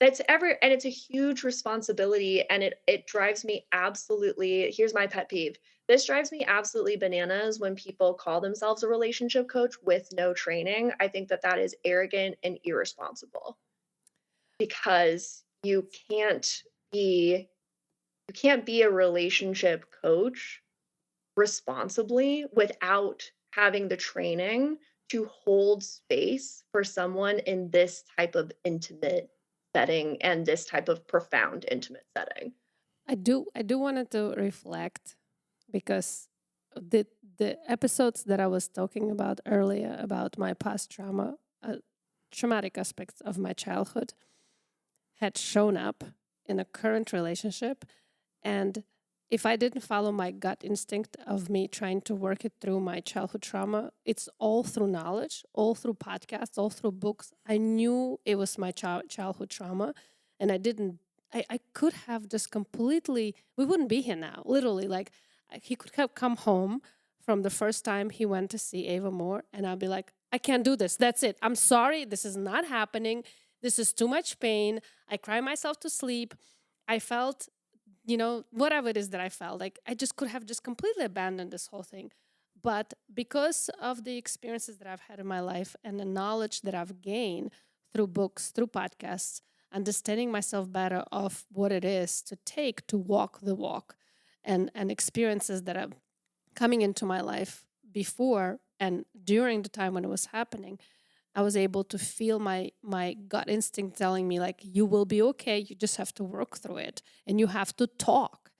it's a huge responsibility, and it drives me absolutely, here's my pet peeve. This drives me absolutely bananas when people call themselves a relationship coach with no training. I think that that is arrogant and irresponsible, because be you can't be a relationship coach responsibly without having the training to hold space for someone in this type of intimate setting and this type of profound intimate setting. I do wanted to reflect, because the episodes that I was talking about earlier about my past trauma, traumatic aspects of my childhood, had shown up in a current relationship. And if I didn't follow my gut instinct of me trying to work it through my childhood trauma, it's all through knowledge, all through podcasts, all through books. I knew it was my childhood trauma, and I didn't. I could have just completely. We wouldn't be here now. Literally, like he could have come home from the first time he went to see Ava Moore, and I'd be like, I can't do this. That's it. I'm sorry. This is not happening. This is too much pain. I cry myself to sleep. I felt, whatever it is that I felt, like I just could have just completely abandoned this whole thing. But because of the experiences that I've had in my life and the knowledge that I've gained through books, through podcasts, understanding myself better of what it is to take to walk the walk, and experiences that are coming into my life before and during the time when it was happening, I was able to feel my gut instinct telling me, like, you will be okay. You just have to work through it, and you have to talk.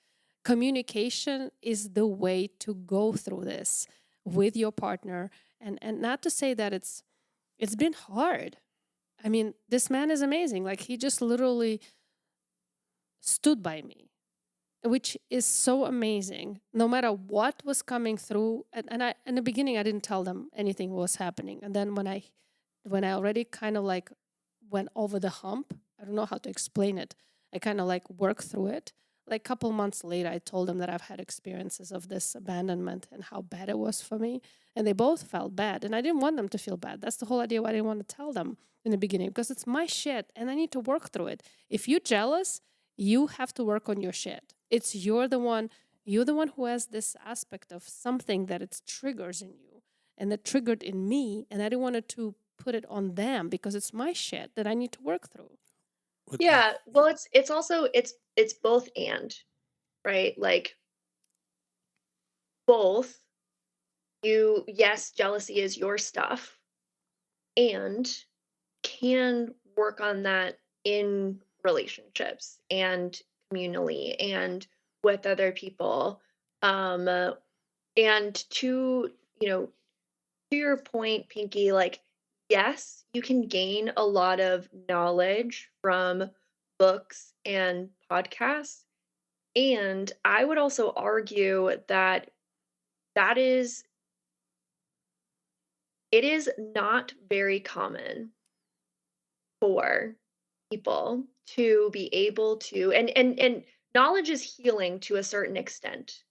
Communication is the way to go through this with your partner, and not to say that it's been hard. I mean, this man is amazing. Like, he just literally stood by me, which is so amazing. No matter what was coming through, and I, in the beginning, I didn't tell them anything was happening, and then when I already kind of like went over the hump, I don't know how to explain it. I kind of like worked through it. like a couple months later, I told them that I've had experiences of this abandonment and how bad it was for me. And they both felt bad. And I didn't want them to feel bad. That's the whole idea why I didn't want to tell them in the beginning, because it's my shit and I need to work through it. If you're jealous, you have to work on your shit. You're the one who has this aspect of something that it triggers in you and that triggered in me. And I didn't want to put it on them because it's my shit that I need to work through. But Yeah, well, it's also it's both and, right? Like both. Yes, jealousy is your stuff, and can work on that in relationships and communally and with other people. Um, and to your point, Pinky, like, yes, you can gain a lot of knowledge from books and podcasts. And I would also argue that that is it is not very common for people to be able to, and knowledge is healing to a certain extent,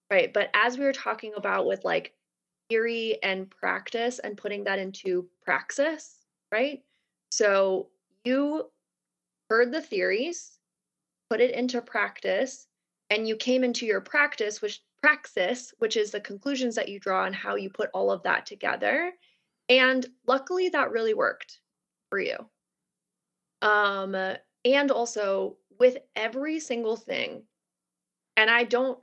right? But as we were talking about with like theory and practice and putting that into praxis, right? So you heard the theories, put it into practice, and you came into your praxis, which is the conclusions that you draw and how you put all of that together. And luckily that really worked for you. And also with every single thing, and I don't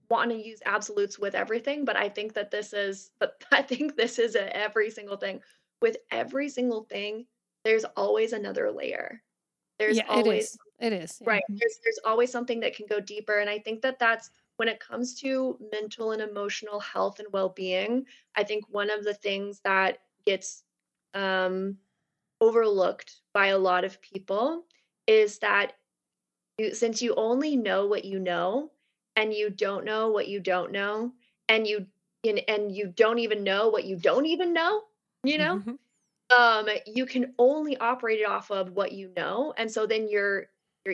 want to use absolutes with everything, but I think this is every single thing. With every single thing, there's always another layer. There's Yeah, always it is. Yeah. right. There's always something that can go deeper, and I think that's when it comes to mental and emotional health and well-being. I think one of the things that gets overlooked by a lot of people is that since you only know what you know and you don't know what you don't know and you don't even know what you don't even know, you know, you can only operate it off of what you know. And so then your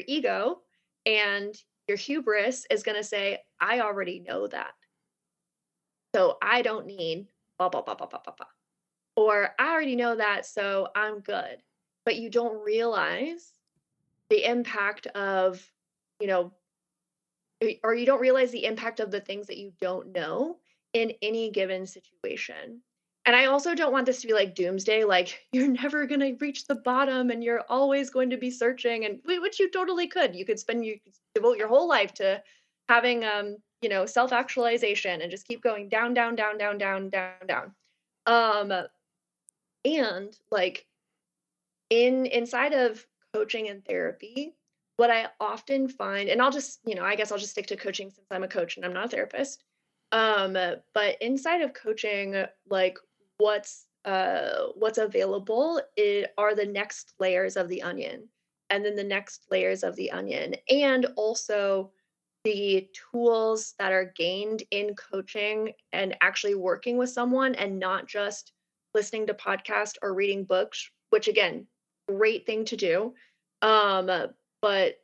ego and your hubris is going to say, I already know that. So I don't need blah, blah, blah, blah, blah, blah, blah. Or I already know that, so I'm good. But you don't realize the impact of, you know, or you don't realize the impact of the things that you don't know in any given situation. And I also don't want this to be like doomsday, like you're never going to reach the bottom and you're always going to be searching, and which you totally could. You could devote your whole life to having self-actualization and just keep going down, down, down, down, down, down, down. And like inside of coaching and therapy, what I often find, and I guess I'll just stick to coaching since I'm a coach and I'm not a therapist. But inside of coaching, like what's available are the next layers of the onion, and then the next layers of the onion, and also the tools that are gained in coaching and actually working with someone and not just listening to podcasts or reading books, which again, great thing to do. But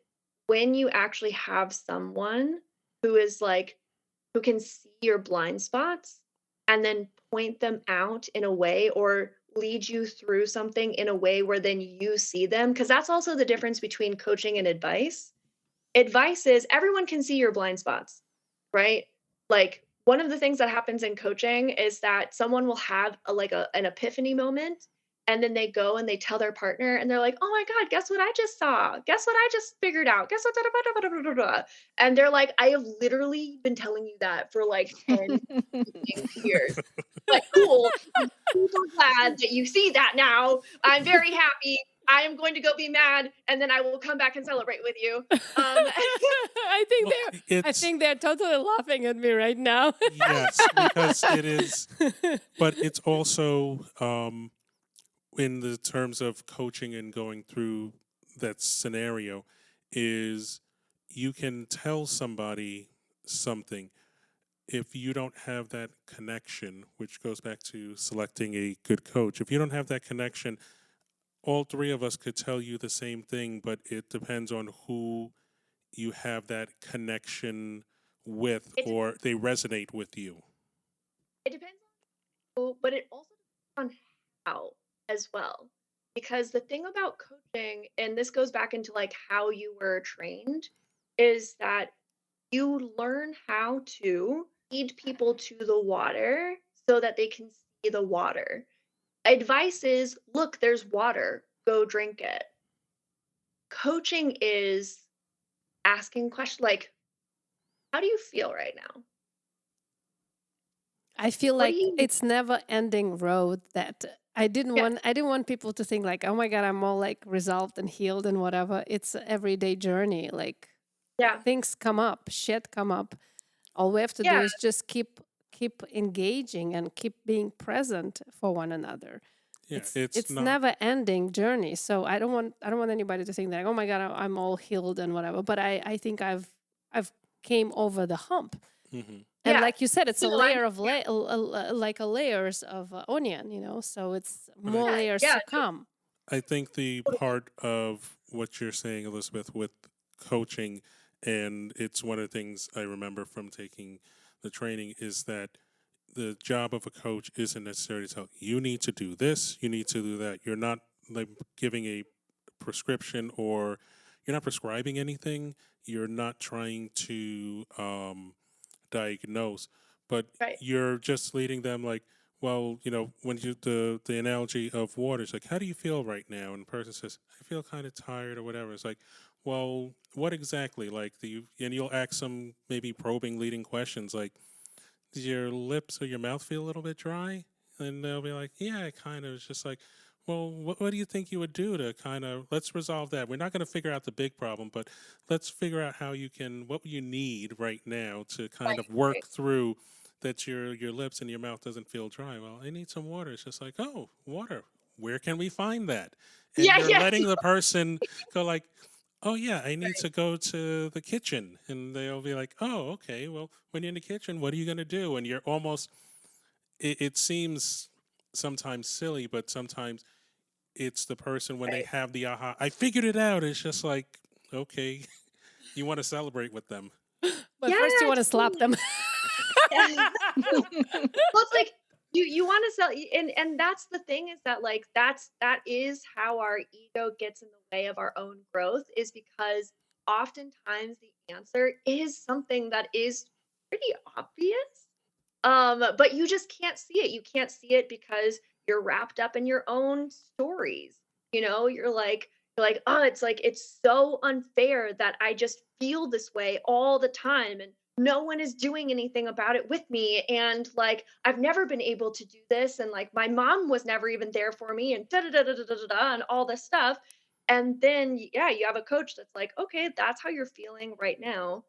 when you actually have someone who is like, who can see your blind spots and then point them out in a way or lead you through something in a way where then you see them, because that's also the difference between coaching and advice. Advice is everyone can see your blind spots, right? Like one of the things that happens in coaching is that someone will have an epiphany moment, and then they go and they tell their partner and they're like, oh my God, guess what I just saw? Guess what I just figured out? Guess what? And they're like, I have literally been telling you that for like 10 years. Like, cool. I'm super glad that you see that now. I'm very happy. I am going to go be mad, and then I will come back and celebrate with you. I think they're totally laughing at me right now. yes, because it is, but it's also in the terms of coaching and going through that scenario, is you can tell somebody something. If you don't have that connection, which goes back to selecting a good coach, if you don't have that connection, all three of us could tell you the same thing, but it depends on who you have that connection with, It or they resonate with you? it depends on who, but it also depends on how as well. Because the thing about coaching, and this goes back into like how you were trained, is that you learn how to lead people to the water so that they can see the water. Advice is, look, there's water, go drink it. Coaching is asking questions like, how do you feel right now? I feel What do like you it's never ending road that Yes, I didn't want people to think like, oh my God, I'm all like resolved and healed and whatever. It's an everyday journey. Like yeah, things come up, shit come up. All we have to do yeah, is just keep engaging and keep being present for one another. Yeah, It's it's it's not. never ending journey. So I don't want anybody to think that, oh my God, I'm all healed and whatever. But I think I've came over the hump. Hmm. And yeah. like you said, it's a You know, I'm layer of like a layers of onion, so it's But more yeah, layers yeah, to come. I think the totally. part of what you're saying, Elizabeth, with coaching, and it's one of the things I remember from taking the training, is that the job of a coach isn't necessarily to tell you need to do this, you need to do that. You're not like giving a prescription, or you're not prescribing anything. You're not trying to diagnose, but Right. you're just leading them like, well, when you the analogy of water is like, how do you feel right now? And the person says, I feel kind of tired or whatever. It's like, well, what exactly? Like, and you'll ask some maybe probing, leading questions like, does your lips or your mouth feel a little bit dry? And they'll be like, yeah, it kind of. It's just like, well, what do you think you would do to kind of, let's resolve that. We're not going to figure out the big problem, but let's figure out how you can, what you need right now to kind Right, of work right. through that your lips and your mouth doesn't feel dry. Well, I need some water. It's just like, oh, water. Where can we find that? And Yeah, you're yeah, letting the person go like, oh yeah, I need right. to go to the kitchen. And they'll be like, oh, okay, well, when you're in the kitchen, what are you going to do? And you're almost, it seems sometimes silly, but sometimes it's the person when they Right. have the aha, I figured it out. It's just like, okay, you want to celebrate with them. But Yeah, first you want to slap totally. them. Yeah. Well, it's like you want to sell, and that's the thing, is that like that is how our ego gets in the way of our own growth, is because oftentimes the answer is something that is pretty obvious. But you just can't see it. You can't see it because you're wrapped up in your own stories. You're like, oh, it's so unfair that I just feel this way all the time, and no one is doing anything about it with me. And like, I've never been able to do this. And like, my mom was never even there for me, and da da da da da da da, da, and all this stuff. And then, yeah, you have a coach that's like, okay, that's how you're feeling right now.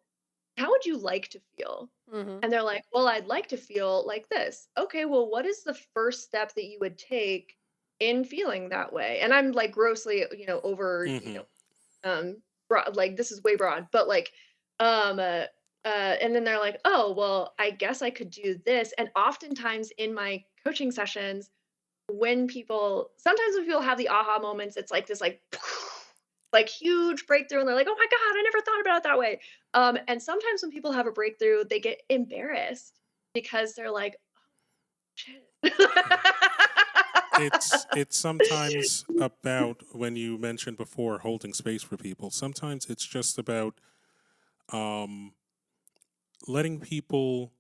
How would you like to feel? Hmm. And they're like, well, I'd like to feel like this. Okay, well, what is the first step that you would take in feeling that way? And I'm like grossly, over, Hmm. broad, like this is way broad, but like, um, uh, and then they're like, oh, well, I guess I could do this. And oftentimes in my coaching sessions, sometimes when people have the aha moments, it's like this, like huge breakthrough, and they're like, oh my God, I never thought about it that way. And sometimes when people have a breakthrough, they get embarrassed because they're like, shit. It's sometimes about, when you mentioned before, holding space for people. Sometimes it's just about um, letting people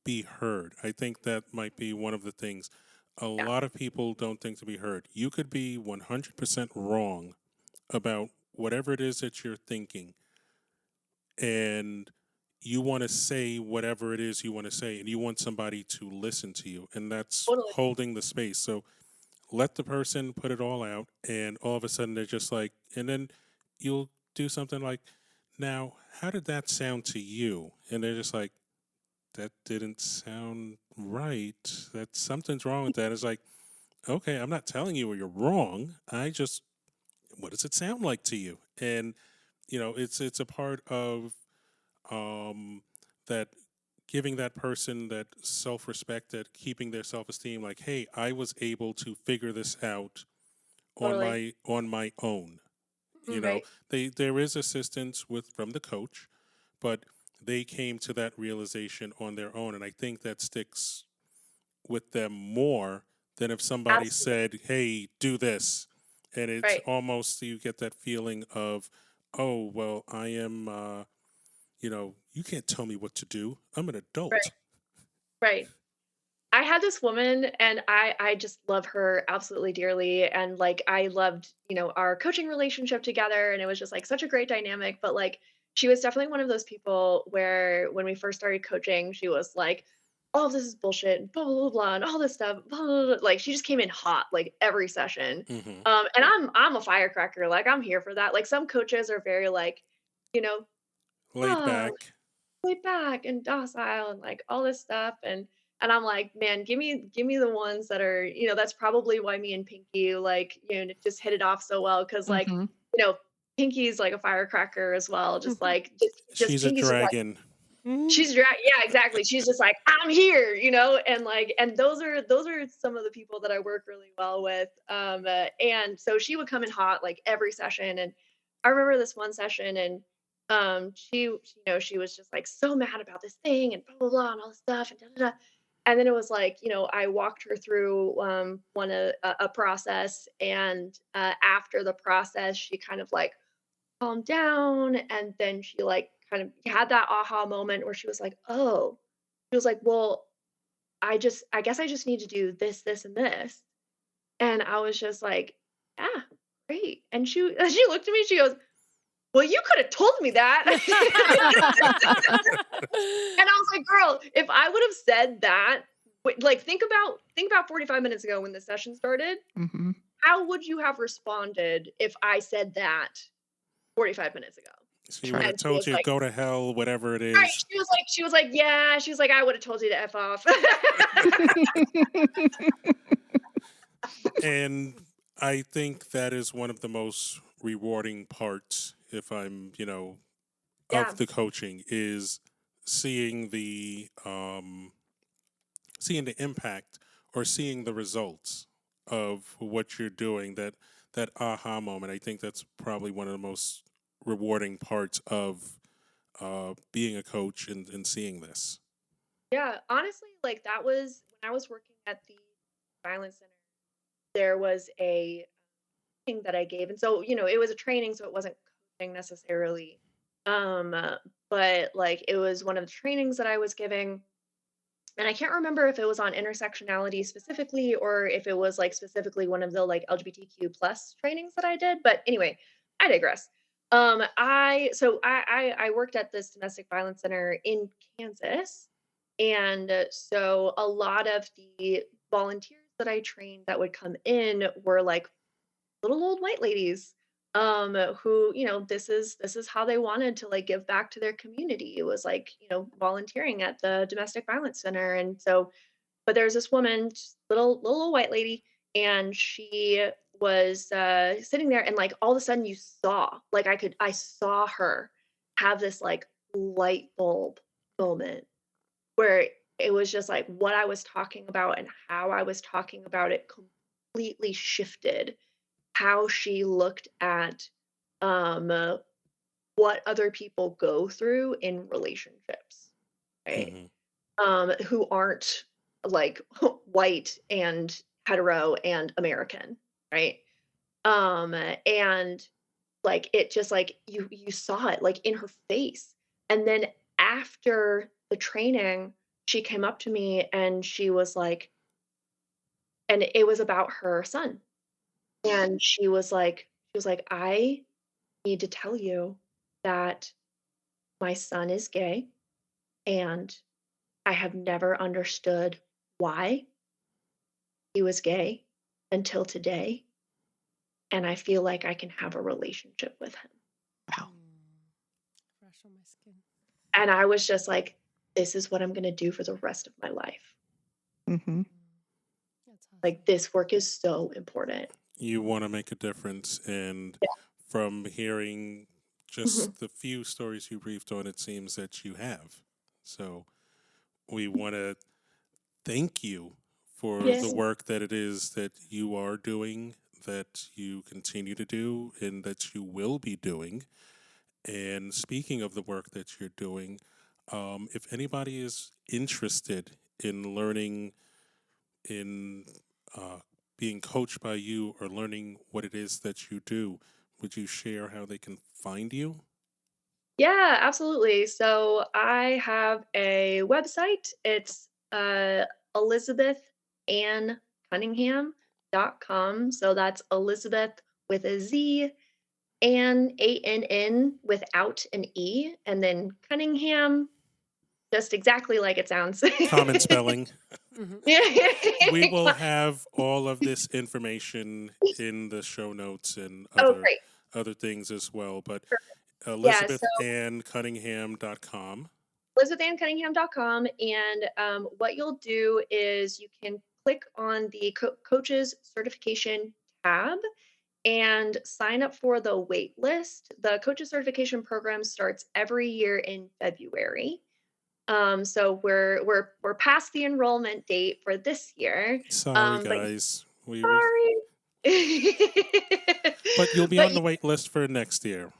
be heard. I think that might be one of the things. A Yeah, lot of people don't think to be heard. You could be 100% wrong about whatever it is that you're thinking, and you want to say whatever it is you want to say, and you want somebody to listen to you, and that's totally. holding the space. So let the person put it all out, and all of a sudden they're just like, and then you'll do something like, now, how did that sound to you? And they're just like, that didn't sound right. That something's wrong with that. It's like, okay, I'm not telling you you're wrong. I just, what does it sound like to you? And it's a part of um, that, giving that person that self-respect, that keeping their self-esteem. Like, hey, I was able to figure this out Totally. on my own. You know, Right. there is assistance from the coach, but they came to that realization on their own, and I think that sticks with them more than if somebody Absolutely. said, "Hey, do this," and it's Right. almost you get that feeling of, "Oh, well, I am." You can't tell me what to do. I'm an Right. adult. Right. I had this woman and I just love her absolutely dearly, and like I loved, our coaching relationship together, and it was just like such a great dynamic, but like she was definitely one of those people where when we first started coaching, she was like, "All of this is bullshit, and blah blah blah, blah and all this stuff." Blah, blah, blah. Like she just came in hot like every session. Hmm. And I'm a firecracker. Like I'm here for that. Like some coaches are very like, you know, Laid "Oh, back. laid back and docile and like all this stuff." And I'm like, man, give me the ones that are, that's probably why me and Pinky like, just hit it off so well. Cause like, Mm-hmm. you know, Pinky's like a firecracker as well. Just like just She's a Pinky's just like dragon. yeah, exactly. She's just like, I'm here, and like, and those are some of the people that I work really well with. And so she would come in hot like every session. And I remember this one session, and she was just like so mad about this thing and blah blah blah and all this stuff and da da da. And then it was like, I walked her through a process, and after the process, she kind of like calmed down, and then she like kind of had that aha moment where she was like, "Oh." She was like, "Well, I guess I just need to do this, this, and this." And I was just like, "Yeah, great." And she she looked at me, she goes, "Well, you could have told me that." And I was like, "Girl, if I would have said that, like think about 45 minutes ago when the session started, Mm-hmm. how would you have responded if I said that 45 minutes ago?" She would Sure. have And she told was you, like, go to hell, whatever it right, is. she was like, "Yeah," she was like, "I would have told you to F off." And I think that is one of the most rewarding parts, if I'm, Yeah, of the coaching, is seeing seeing the impact or seeing the results of what you're doing. That aha moment. I think that's probably one of the most rewarding parts of being a coach and seeing this. yeah, honestly, like, that was when I was working at the violence center, there was a thing that I gave, and so, it was a training, so it wasn't coaching necessarily, but, like, it was one of the trainings that I was giving. And I can't remember if it was on intersectionality specifically or if it was like specifically one of the like LGBTQ plus trainings that I did. But anyway, I digress. I worked at this domestic violence center in Kansas, and so a lot of the volunteers that I trained that would come in were like little old white ladies, who, this is how they wanted to like give back to their community. It was like, volunteering at the domestic violence center. And so, but there's this woman, just little old white lady, and she was sitting there, and like all of a sudden you saw, like I saw her have this like light bulb moment where it was just like what I was talking about and how I was talking about it completely shifted how she looked at um what other people go through in relationships, right? Hmm. Who aren't like white and hetero and American, right? And like it just like you saw it like in her face. And then after the training, she came up to me and she was like, and it was about her son. And she was like, "I need to tell you that my son is gay, and I have never understood why he was gay until today, and I feel like I can have a relationship with him." Wow. Fresh on my skin. And I was just like, this is what I'm going to do for the rest of my life. Mm-hmm. That's awesome. Like, this work is so important. You want to make a difference, and Yeah. from hearing Mhm. just the few stories you briefed on, it seems that you have. So we want to thank you for the Yes. work that it is that you are doing, that you continue to do and that you will be doing. And speaking of the work that you're doing, if anybody is interested in learning, in uh, being coached by you or learning what it is that you do, would you share how they can find you? Yeah, absolutely. So I have a website. It's ElizabethAnnCunningham.com. So that's Elizabeth with a Z, Ann without an E, and then Cunningham, just exactly like it sounds. Common spelling. Mhm. We will have all of this information in the show notes and Oh, great. other things as well. But Yeah, so ElizabethAnnCunningham.com. ElizabethAnnCunningham.com. And what you'll do is you can click on the coaches certification tab and sign up for the wait list. The coaches certification program starts every year in February. So we're past the enrollment date for this year. Sorry, But guys. sorry. But you'll be but on the wait list for next year.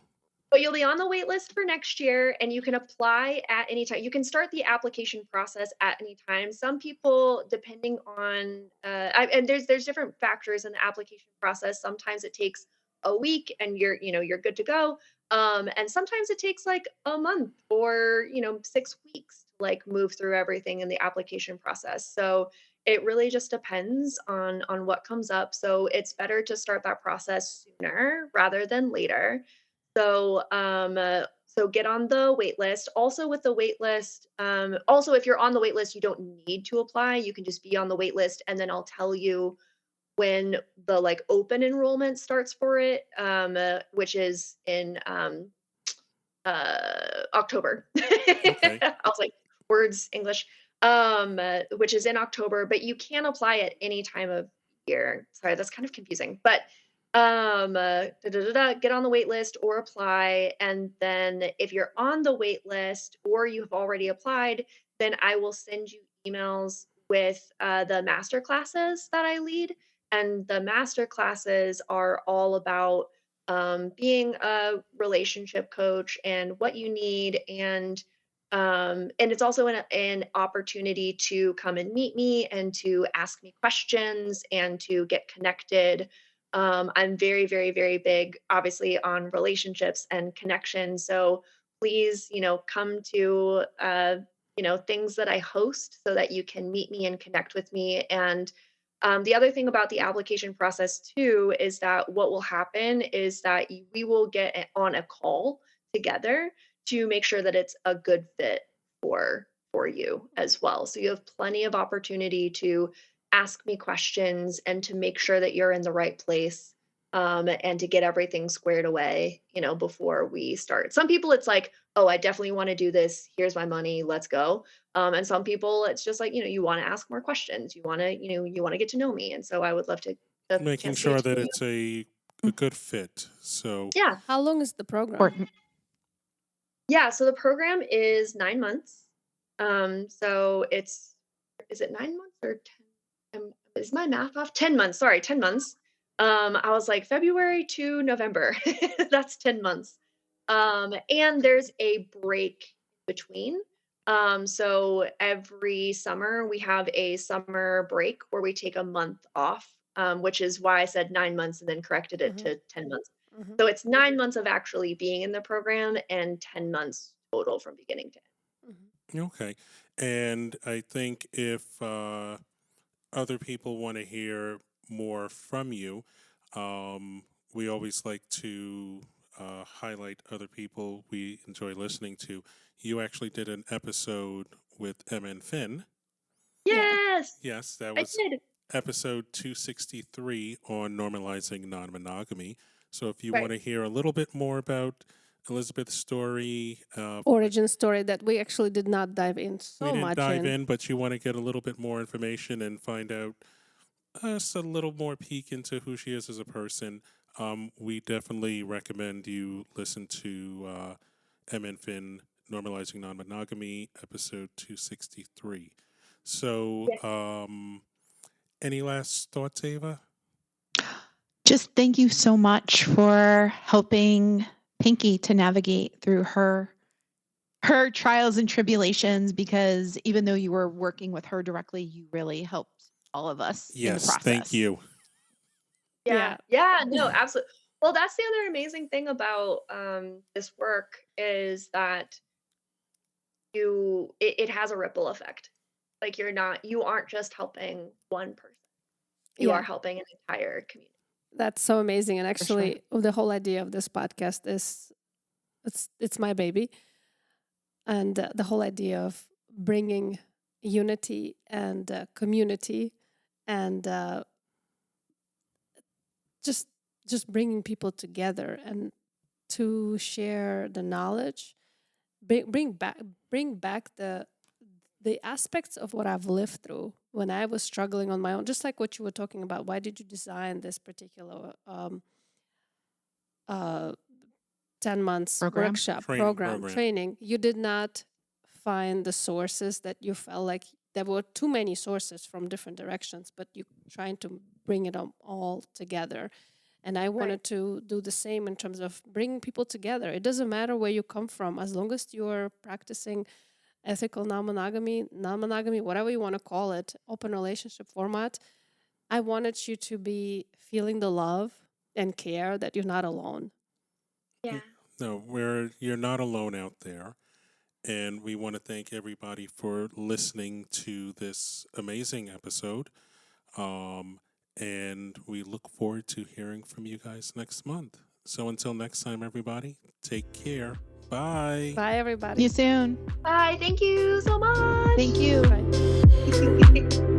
But you'll be on the wait list for next year, and you can apply at any time. You can start the application process at any time. Some people, depending on, and there's different factors in the application process. Sometimes it takes a week, and you're good to go. And sometimes it takes like a month or 6 weeks to like move through everything in the application process. So it really just depends on what comes up. So it's better to start that process sooner rather than later. So get on the wait list. Also with the wait list, also if you're on the wait list, you don't need to apply. You can just be on the wait list, and then I'll tell you when the like open enrollment starts for it, which is in October. Okay. I was like, words English. Which is in October, but you can apply at any time of year. Sorry, that's kind of confusing, but get on the wait list or apply. And then if you're on the wait list or you've already applied, then I will send you emails with the master classes that I lead. And the master classes are all about being a relationship coach and what you need. And it's also an opportunity to come and meet me and to ask me questions and to get connected. I'm very, very, very big, obviously, on relationships and connection. So please, come to, things that I host so that you can meet me and connect with me. And the other thing about the application process, too, is that what will happen is that we will get on a call together to make sure that it's a good fit for you as well. So you have plenty of opportunity to ask me questions and to make sure that you're in the right place, and to get everything squared away, before we start. Some people it's like, oh, I definitely want to do this. Here's my money. Let's go. And some people it's just like, you want to ask more questions. You want to get to know me. And so I would love to the Making chance to get sure to that know it's you. a good fit. So, Yeah. How long is the program? Important. Yeah. So the program is 9 months. So is it 9 months or 10? Is my math off? 10 months. Sorry, 10 months. I was like February to November. That's 10 months. And there's a break between. So every summer we have a summer break where we take a month off, which is why I said 9 months and then corrected it to 10 months. Mhm. So it's 9 months of actually being in the program and 10 months total from beginning to end. Mhm. okay. And I think if other people want to hear more from you, we always like to highlight other people we enjoy listening to. You actually did an episode with Emma and Finn. Yeah. Yes, Yes, that I was did. episode 263 on normalizing non monogamy. So if you Right. want to hear a little bit more about Elizabeth's story, Origin story that we actually did not dive in we so didn't much dive in, but you want to get a little bit more information and find out us a little more peek into who she is as a person, we definitely recommend you listen to M and Finn Normalizing Non-Monogamy, episode 263. So, Yeah. any last thoughts, Ava? Just thank you so much for helping Pinky to navigate through her trials and tribulations, because even though you were working with her directly, you really helped all of us in the Yes, process. thank you. Yeah. Yeah, no, absolutely. Well, that's the other amazing thing about this work is that it has a ripple effect. Like you aren't just helping one person. You are helping an entire community. That's so amazing. And For sure. actually, the whole idea of this podcast is it's my baby. And the whole idea of bringing unity and community and just bringing people together and to share the knowledge, bring back the aspects of what I've lived through when I was struggling on my own, just like what you were talking about. Why did you design this particular 10 months Program? workshop Program. training? You did not find the sources that you felt like there were too many sources from different directions, but you trying to bring it all together. And I wanted to do the same in terms of bringing people together. It doesn't matter where you come from, as long as you're practicing ethical non-monogamy, whatever you want to call it, open relationship format. I wanted you to be feeling the love and care that you're not alone. Yeah. No, you're not alone out there. And we want to thank everybody for listening to this amazing episode. And we look forward to hearing from you guys next month. So until next time, everybody, take care. Bye. Bye, everybody. See you soon. Bye. Thank you so much. Thank you. Bye.